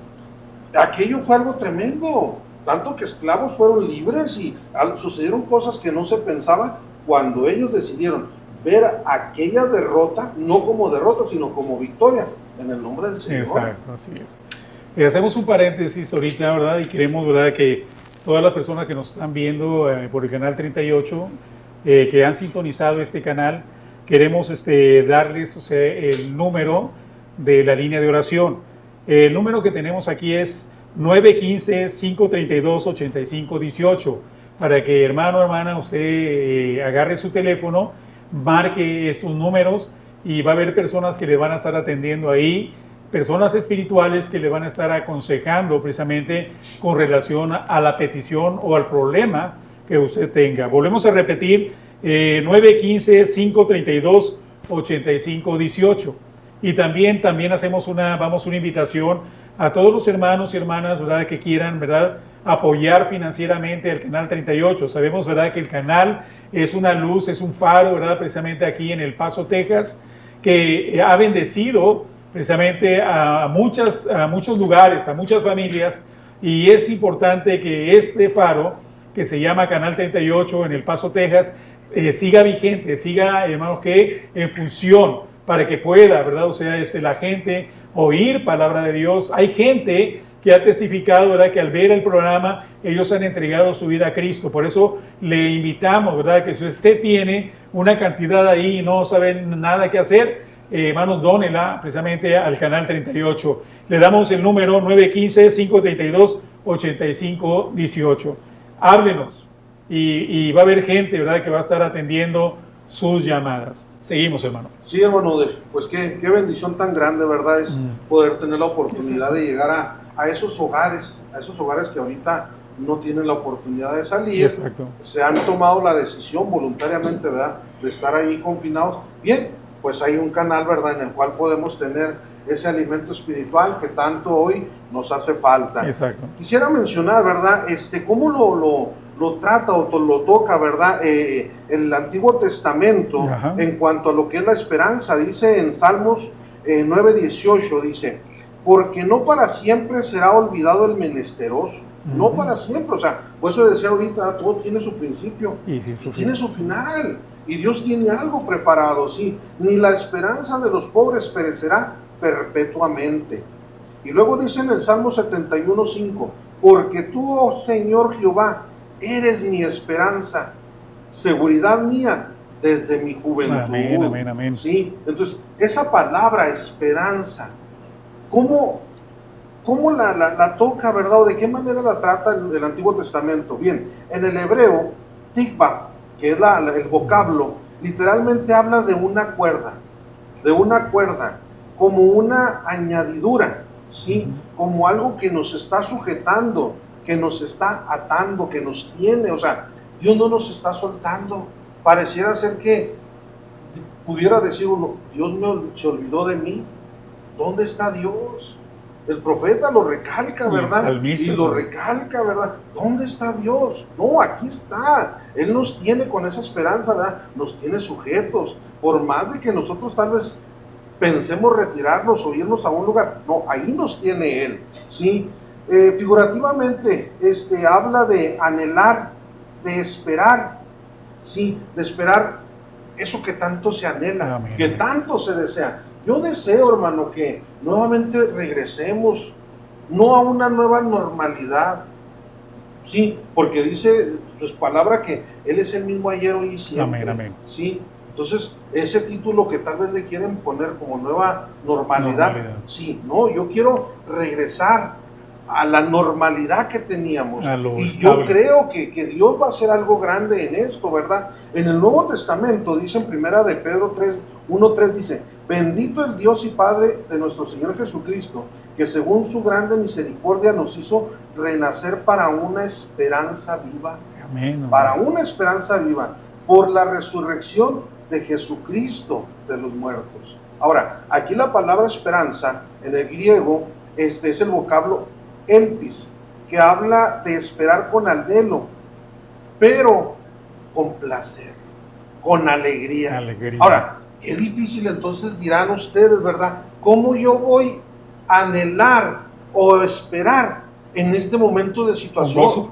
aquello fue algo tremendo, tanto que esclavos fueron libres y sucedieron cosas que no se pensaban cuando ellos decidieron ver aquella derrota, no como derrota, sino como victoria, en el nombre del Señor. Exacto, así es. Hacemos un paréntesis ahorita, ¿verdad? Y queremos, ¿verdad?, que todas las personas que nos están viendo por el canal 38, que han sintonizado este canal, queremos darles, o sea, el número de la línea de oración. El número que tenemos aquí es 915-532-8518, para que, hermano, hermana, usted agarre su teléfono, marque estos números y va a haber personas que le van a estar atendiendo ahí, personas espirituales que le van a estar aconsejando precisamente con relación a la petición o al problema que usted tenga. Volvemos a repetir, 915-532-8518. Y también hacemos una invitación a todos los hermanos y hermanas, ¿verdad?, que quieran, ¿verdad?, apoyar financieramente al canal 38. Sabemos, ¿verdad?, que el canal es una luz, es un faro, ¿verdad?, precisamente aquí en El Paso, Texas, que ha bendecido precisamente a muchos lugares, a muchas familias, y es importante que este faro, que se llama Canal 38 en El Paso, Texas, siga vigente, siga, hermanos, que en función, para que pueda, ¿verdad?, o sea, la gente oír palabra de Dios. Hay gente que ha testificado, ¿verdad?, que al ver el programa, ellos han entregado su vida a Cristo. Por eso le invitamos, ¿verdad?, que si usted tiene una cantidad ahí y no sabe nada qué hacer, hermanos, dónela precisamente al canal 38. Le damos el número 915-532-8518. Háblenos y va a haber gente, ¿verdad?, que va a estar atendiendo sus llamadas. Seguimos, hermano. Sí, hermano, pues qué bendición tan grande, ¿verdad? Es poder tener la oportunidad de llegar a esos hogares que ahorita no tienen la oportunidad de salir. Exacto. Se han tomado la decisión voluntariamente, ¿verdad?, de estar ahí confinados. Bien, pues hay un canal, ¿verdad?, en el cual podemos tener ese alimento espiritual que tanto hoy nos hace falta. Exacto. Quisiera mencionar, ¿verdad?, cómo lo trata o lo toca, ¿verdad?, el Antiguo Testamento. Ajá. En cuanto a lo que es la esperanza. Dice en Salmos 9:18, dice, porque no para siempre será olvidado el menesteroso. No para siempre, o sea, por eso decía ahorita, todo tiene su principio y tiene su final, y Dios tiene algo preparado, sí, ni la esperanza de los pobres perecerá perpetuamente. Y luego dice en el Salmo 71:5, porque tú, oh Señor Jehová, eres mi esperanza, seguridad mía desde mi juventud. Amén, amén, amén. Sí, entonces, esa palabra esperanza, ¿cómo la toca, verdad? ¿O de qué manera la trata el Antiguo Testamento? Bien, en el hebreo, tikva, que es el vocablo, literalmente habla de una cuerda, como una añadidura, ¿sí? Como algo que nos está sujetando, que nos está atando, que nos tiene, o sea, Dios no nos está soltando. Pareciera ser que pudiera decir uno, Dios se olvidó de mí. ¿Dónde está Dios? El profeta lo recalca, ¿verdad? Y lo recalca, ¿verdad? ¿Dónde está Dios? No, aquí está. Él nos tiene con esa esperanza, ¿verdad? Nos tiene sujetos. Por más de que nosotros tal vez pensemos retirarnos o irnos a un lugar, no, ahí nos tiene Él, ¿sí? Figurativamente, habla de anhelar, de esperar, ¿sí? De esperar eso que tanto se anhela, amén, que tanto se desea. Yo deseo, hermano, que nuevamente regresemos, no a una nueva normalidad, sí, porque dice pues palabra que Él es el mismo ayer, hoy y siempre, amén, amén. Sí. Entonces, ese título que tal vez le quieren poner como nueva normalidad, sí, no, yo quiero regresar a la normalidad que teníamos. Y estable. yo creo que Dios va a hacer algo grande en esto, ¿verdad? En el Nuevo Testamento, dice en primera de Pedro 1:3, dice: bendito el Dios y Padre de nuestro Señor Jesucristo, que según su grande misericordia nos hizo renacer para una esperanza viva. Amén. Para una esperanza viva, por la resurrección de Jesucristo de los muertos. Ahora, aquí la palabra esperanza, en el griego, es el vocablo elpis, que habla de esperar con anhelo, pero con placer, con alegría. Ahora, qué difícil entonces dirán ustedes, ¿verdad? ¿Cómo yo voy a anhelar o esperar en este momento de situación?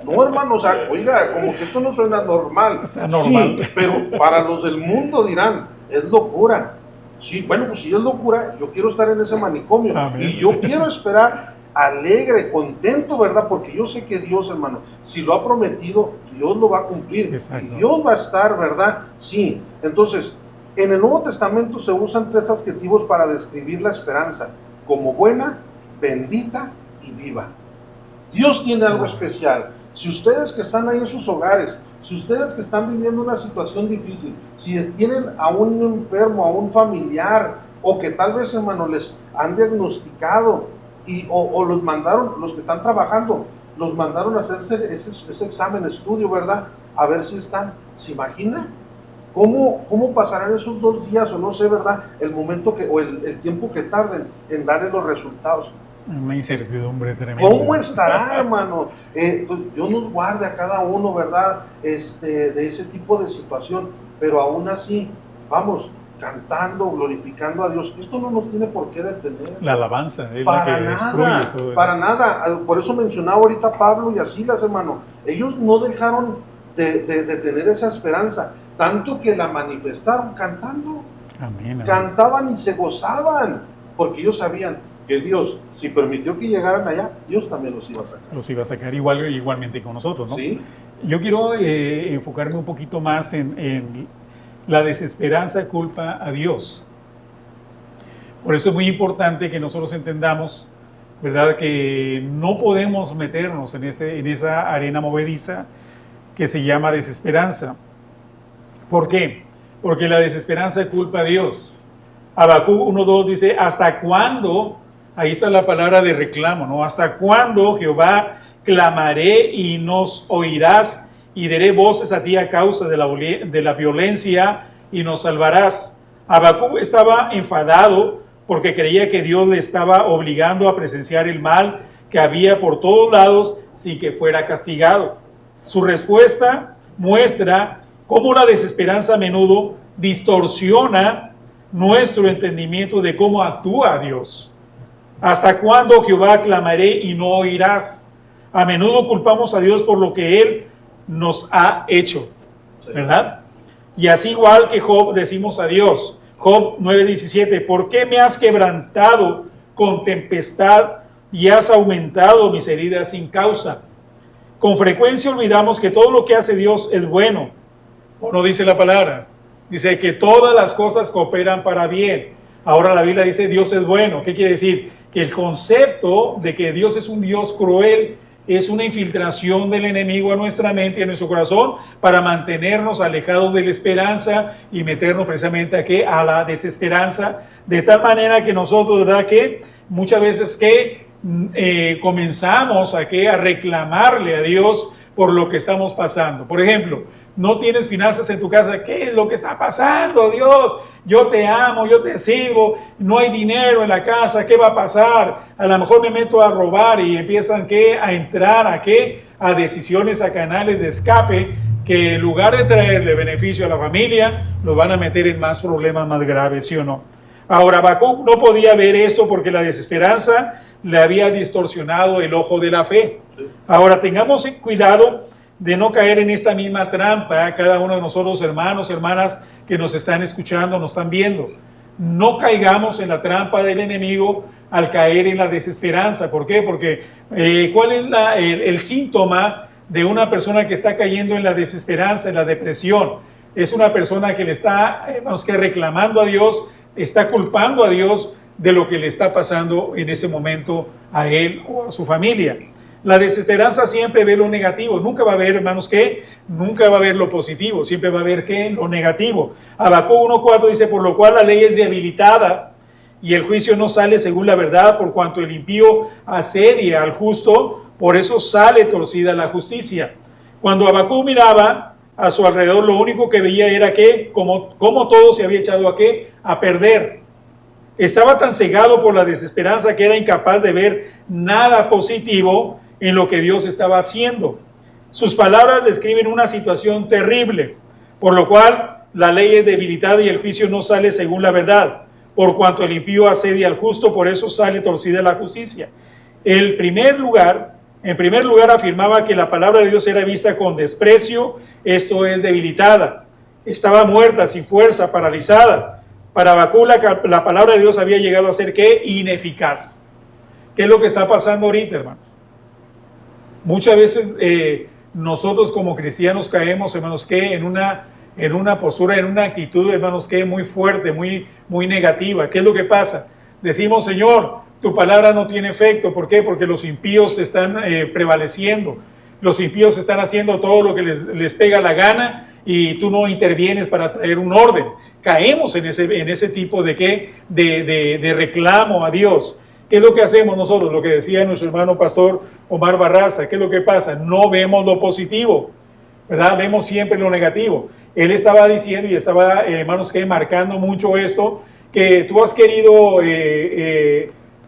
No, hermano, o sea, oiga, como que esto no suena normal. Está normal. Sí, pero para los del mundo dirán, es locura. Sí, bueno, pues si es locura, yo quiero estar en ese manicomio. Amén. Y yo quiero esperar alegre, contento, ¿verdad? Porque yo sé que Dios, hermano, si lo ha prometido, Dios lo va a cumplir. Exacto. Y Dios va a estar, ¿verdad? Sí. Entonces, en el Nuevo Testamento se usan 3 adjetivos para describir la esperanza: como buena, bendita y viva. Dios tiene algo especial. Si ustedes que están ahí en sus hogares, si ustedes que están viviendo una situación difícil, si tienen a un enfermo, a un familiar, o que tal vez, hermano, les han diagnosticado, o los mandaron, los que están trabajando, los mandaron a hacer ese examen, estudio, ¿verdad? A ver si están. ¿Se imagina? ¿Cómo pasarán esos 2 días, o no sé, ¿verdad? El momento o el tiempo que tarden en darle los resultados. Una incertidumbre tremenda. ¿Cómo estará, hermano? Dios nos guarde a cada uno, ¿verdad? De ese tipo de situación, pero aún así, vamos, cantando, glorificando a Dios. Esto no nos tiene por qué detener. La alabanza es para la que nada, destruye todo eso. Para nada. Por eso mencionaba ahorita Pablo y a Silas, hermano. Ellos no dejaron de tener esa esperanza, tanto que la manifestaron cantando. Amén. Cantaban y se gozaban, porque ellos sabían que Dios, si permitió que llegaran allá, Dios también los iba a sacar. Los iba a sacar igualmente con nosotros, ¿no? Sí. Yo quiero enfocarme un poquito más en la desesperanza culpa a Dios. Por eso es muy importante que nosotros entendamos, ¿verdad?, que no podemos meternos en esa arena movediza que se llama desesperanza. ¿Por qué? Porque la desesperanza culpa a Dios. Habacuc 1:2 dice: ¿hasta cuándo? Ahí está la palabra de reclamo, ¿no? ¿Hasta cuándo, Jehová, clamaré y nos oirás, y daré voces a ti a causa de la violencia, y nos salvarás? Habacuc estaba enfadado porque creía que Dios le estaba obligando a presenciar el mal que había por todos lados sin que fuera castigado. Su respuesta muestra cómo la desesperanza a menudo distorsiona nuestro entendimiento de cómo actúa Dios. ¿Hasta cuándo, Jehová, clamaré y no oirás? A menudo culpamos a Dios por lo que Él nos ha hecho, ¿verdad? Y así igual que Job decimos a Dios, Job 9:17, ¿por qué me has quebrantado con tempestad y has aumentado mis heridas sin causa? Con frecuencia olvidamos que todo lo que hace Dios es bueno. ¿O no dice la palabra? Dice que todas las cosas cooperan para bien. Ahora la Biblia dice Dios es bueno. ¿Qué quiere decir? Que el concepto de que Dios es un Dios cruel es una infiltración del enemigo a nuestra mente y a nuestro corazón para mantenernos alejados de la esperanza y meternos precisamente a la desesperanza, de tal manera que nosotros, ¿verdad?, que muchas veces que comenzamos a reclamarle a Dios por lo que estamos pasando. Por ejemplo, no tienes finanzas en tu casa. ¿Qué es lo que está pasando, Dios? Yo te amo, yo te sirvo, no hay dinero en la casa, ¿qué va a pasar? A lo mejor me meto a robar, y empiezan a entrar a decisiones, a canales de escape, que en lugar de traerle beneficio a la familia, los van a meter en más problemas más graves, ¿sí o no? Ahora, Habacuc no podía ver esto porque la desesperanza le había distorsionado el ojo de la fe. Ahora, tengamos cuidado de no caer en esta misma trampa, cada uno de nosotros, hermanos, hermanas, que nos están escuchando, nos están viendo. No caigamos en la trampa del enemigo al caer en la desesperanza. ¿Por qué? Porque ¿cuál es el síntoma de una persona que está cayendo en la desesperanza, en la depresión? Es una persona que le está reclamando a Dios, está culpando a Dios de lo que le está pasando en ese momento a él o a su familia. La desesperanza siempre ve lo negativo, nunca va a ver, hermanos, ¿qué? Nunca va a ver lo positivo, siempre va a ver, ¿qué? Lo negativo. Habacuc 1:4 dice, por lo cual la ley es debilitada y el juicio no sale según la verdad, por cuanto el impío asedia al justo, por eso sale torcida la justicia. Cuando Habacuc miraba a su alrededor, lo único que veía era que, como todo se había echado a perder. Estaba tan cegado por la desesperanza que era incapaz de ver nada positivo en lo que Dios estaba haciendo. Sus palabras describen una situación terrible, por lo cual la ley es debilitada y el juicio no sale según la verdad. Por cuanto el impío asedia al justo, por eso sale torcida la justicia. En primer lugar, afirmaba que la palabra de Dios era vista con desprecio, esto es debilitada. Estaba muerta, sin fuerza, paralizada. Para Habacuc la palabra de Dios había llegado a ser, ¿qué? Ineficaz. ¿Qué es lo que está pasando ahorita, hermanos? Muchas veces nosotros como cristianos caemos, hermanos, que en una postura, en una actitud, hermanos, que muy fuerte, muy negativa. ¿Qué es lo que pasa? Decimos, Señor, tu palabra no tiene efecto. ¿Por qué? Porque los impíos están prevaleciendo. Los impíos están haciendo todo lo que les pega la gana y tú no intervienes para traer un orden. Caemos en ese tipo de reclamo a Dios. ¿Qué es lo que hacemos nosotros? Lo que decía nuestro hermano pastor Omar Barraza. ¿Qué es lo que pasa? No vemos lo positivo, ¿verdad? Vemos siempre lo negativo. Él estaba diciendo y estaba, hermanos, que marcando mucho esto, que tú has querido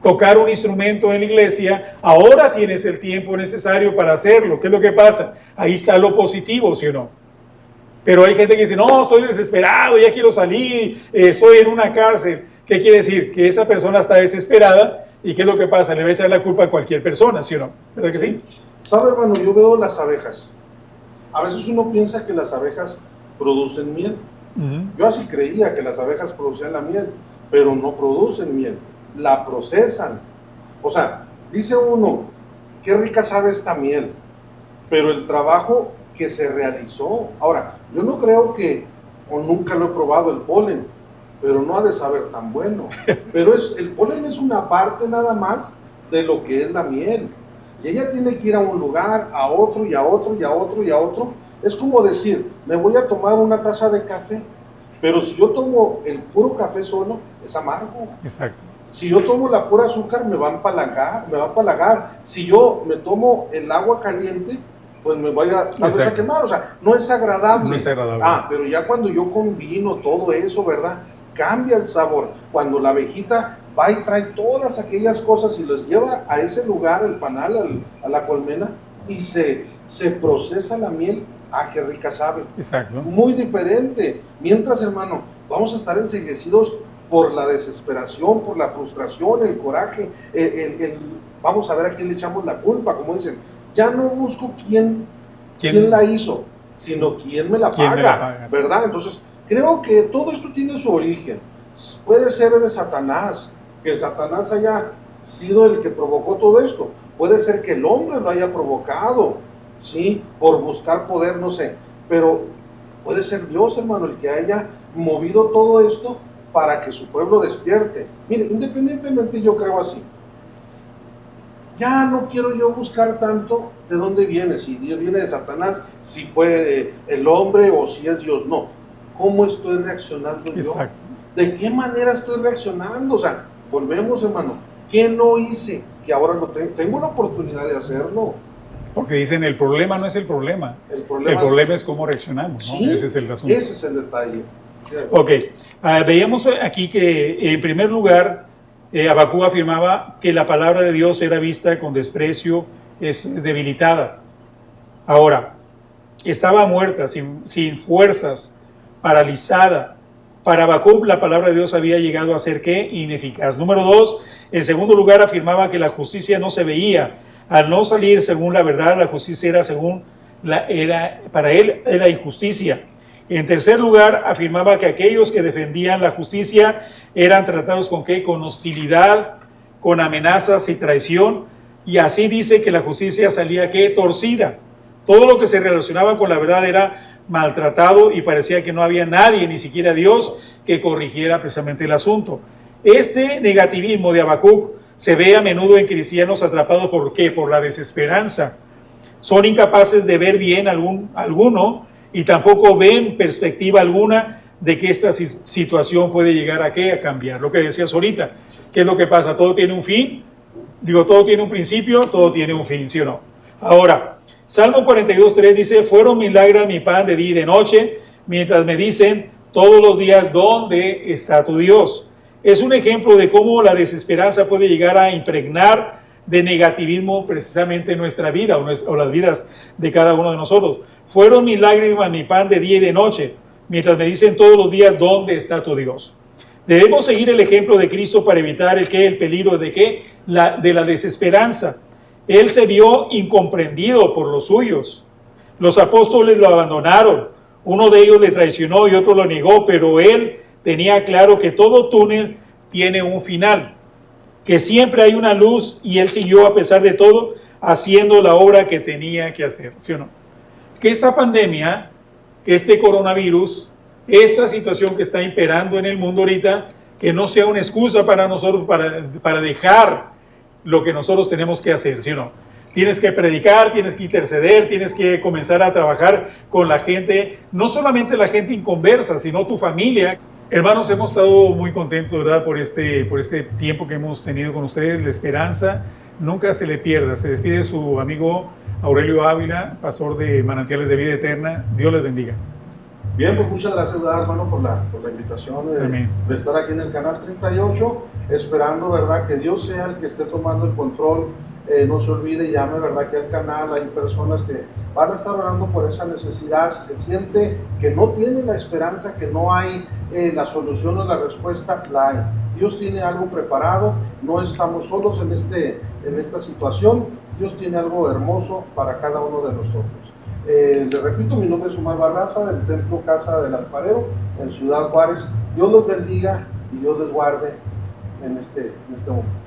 tocar un instrumento en la iglesia, ahora tienes el tiempo necesario para hacerlo. ¿Qué es lo que pasa? Ahí está lo positivo, ¿sí o no? Pero hay gente que dice, no, estoy desesperado, ya quiero salir, estoy en una cárcel. ¿Qué quiere decir? Que esa persona está desesperada y ¿qué es lo que pasa? Le va a echar la culpa a cualquier persona, ¿sí o no? ¿Verdad que sí? ¿Sabe, hermano? Yo veo las abejas. A veces uno piensa que las abejas producen miel. Yo así creía que las abejas producían la miel, pero no producen miel, la procesan. O sea, dice uno, qué rica sabe esta miel, pero el trabajo que se realizó. Ahora, yo no creo que, o nunca lo he probado, el polen, pero no ha de saber tan bueno. Pero el polen es una parte nada más de lo que es la miel. Y ella tiene que ir a un lugar, a otro, y a otro, y a otro, y a otro. Es como decir, me voy a tomar una taza de café, pero si yo tomo el puro café solo, es amargo. Exacto. Si yo tomo la pura azúcar, me va a empalagar. Si yo me tomo el agua caliente, pues me voy a tal vez a quemar. O sea, no es agradable. No es agradable. Pero ya cuando yo combino todo eso, ¿verdad? Cambia el sabor. Cuando la abejita va y trae todas aquellas cosas y los lleva a ese lugar, el panal, a la colmena, y se procesa la miel, qué rica sabe. Exacto. Muy diferente. Mientras, hermano, vamos a estar enceguecidos por la desesperación, por la frustración, el coraje, vamos a ver a quién le echamos la culpa, como dicen, ya no busco quién la hizo, sino quién me la paga, ¿verdad? Entonces, creo que todo esto tiene su origen. Puede ser de Satanás, que Satanás haya sido el que provocó todo esto. Puede ser que el hombre lo haya provocado, ¿sí? Por buscar poder, no sé. Pero puede ser Dios, hermano, el que haya movido todo esto para que su pueblo despierte. Mire, independientemente, yo creo así. Ya no quiero yo buscar tanto de dónde viene, si Dios viene de Satanás, si fue el hombre o si es Dios. No. ¿Cómo estoy reaccionando yo? Exacto. ¿De qué manera estoy reaccionando? O sea, volvemos, hermano. ¿Qué no hice? Que ahora lo tengo la oportunidad de hacerlo. Porque dicen, el problema no es el problema. El problema es cómo reaccionamos, ¿no? Sí, ese es el asunto. Ese es el detalle. Ok, veíamos aquí que en primer lugar Habacuc afirmaba que la palabra de Dios era vista con desprecio, es debilitada. Ahora, estaba muerta, sin fuerzas, paralizada. Para Habacuc la palabra de Dios había llegado a ser ¿qué? Ineficaz. Número 2, en segundo lugar afirmaba que la justicia no se veía. Al no salir según la verdad, la justicia para él era injusticia. En tercer lugar, afirmaba que aquellos que defendían la justicia eran tratados ¿con qué? Con hostilidad, con amenazas y traición, y así dice que la justicia salía ¿qué? Torcida. Todo lo que se relacionaba con la verdad era maltratado y parecía que no había nadie, ni siquiera Dios, que corrigiera precisamente el asunto. Este negativismo de Habacuc se ve a menudo en cristianos atrapados ¿por qué? Por la desesperanza. Son incapaces de ver bien alguno y tampoco ven perspectiva alguna de que esta situación puede llegar a qué, a cambiar. Lo que decías ahorita, ¿qué es lo que pasa? Todo tiene un fin, digo, todo tiene un principio, todo tiene un fin, ¿sí o no? Ahora, Salmo 42:3 dice, fueron mis lágrimas mi pan de día y de noche, mientras me dicen todos los días, ¿dónde está tu Dios? Es un ejemplo de cómo la desesperanza puede llegar a impregnar de negativismo precisamente nuestra vida o las vidas de cada uno de nosotros. Fueron mis lágrimas mi pan de día y de noche, mientras me dicen todos los días, ¿dónde está tu Dios? Debemos seguir el ejemplo de Cristo para evitar el peligro de de la desesperanza. Él se vio incomprendido por los suyos. Los apóstoles lo abandonaron. Uno de ellos le traicionó y otro lo negó, pero él tenía claro que todo túnel tiene un final, que siempre hay una luz, y él siguió a pesar de todo haciendo la obra que tenía que hacer, ¿sí o no? Que esta pandemia, este coronavirus, esta situación que está imperando en el mundo ahorita, que no sea una excusa para nosotros para dejar lo que nosotros tenemos que hacer, ¿sí o no? Tienes que predicar, tienes que interceder, tienes que comenzar a trabajar con la gente, no solamente la gente inconversa, sino tu familia. Hermanos, hemos estado muy contentos, ¿verdad?, por este tiempo que hemos tenido con ustedes. La esperanza nunca se le pierda. Se despide su amigo Aurelio Ávila, pastor de Manantiales de Vida Eterna. Dios les bendiga. Bien, pues muchas gracias, ¿verdad, hermano, por la invitación de estar aquí en el canal 38, esperando, ¿verdad?, que Dios sea el que esté tomando el control. No se olvide, llame, ¿verdad?, que al canal hay personas que van a estar orando por esa necesidad. Si se siente que no tiene la esperanza, que no hay la solución o la respuesta, la hay. Dios tiene algo preparado, no estamos solos en esta situación. Dios tiene algo hermoso para cada uno de nosotros. Le repito, mi nombre es Omar Barraza, del Templo Casa del Alfarero, en Ciudad Juárez. Dios los bendiga y Dios les guarde en este momento.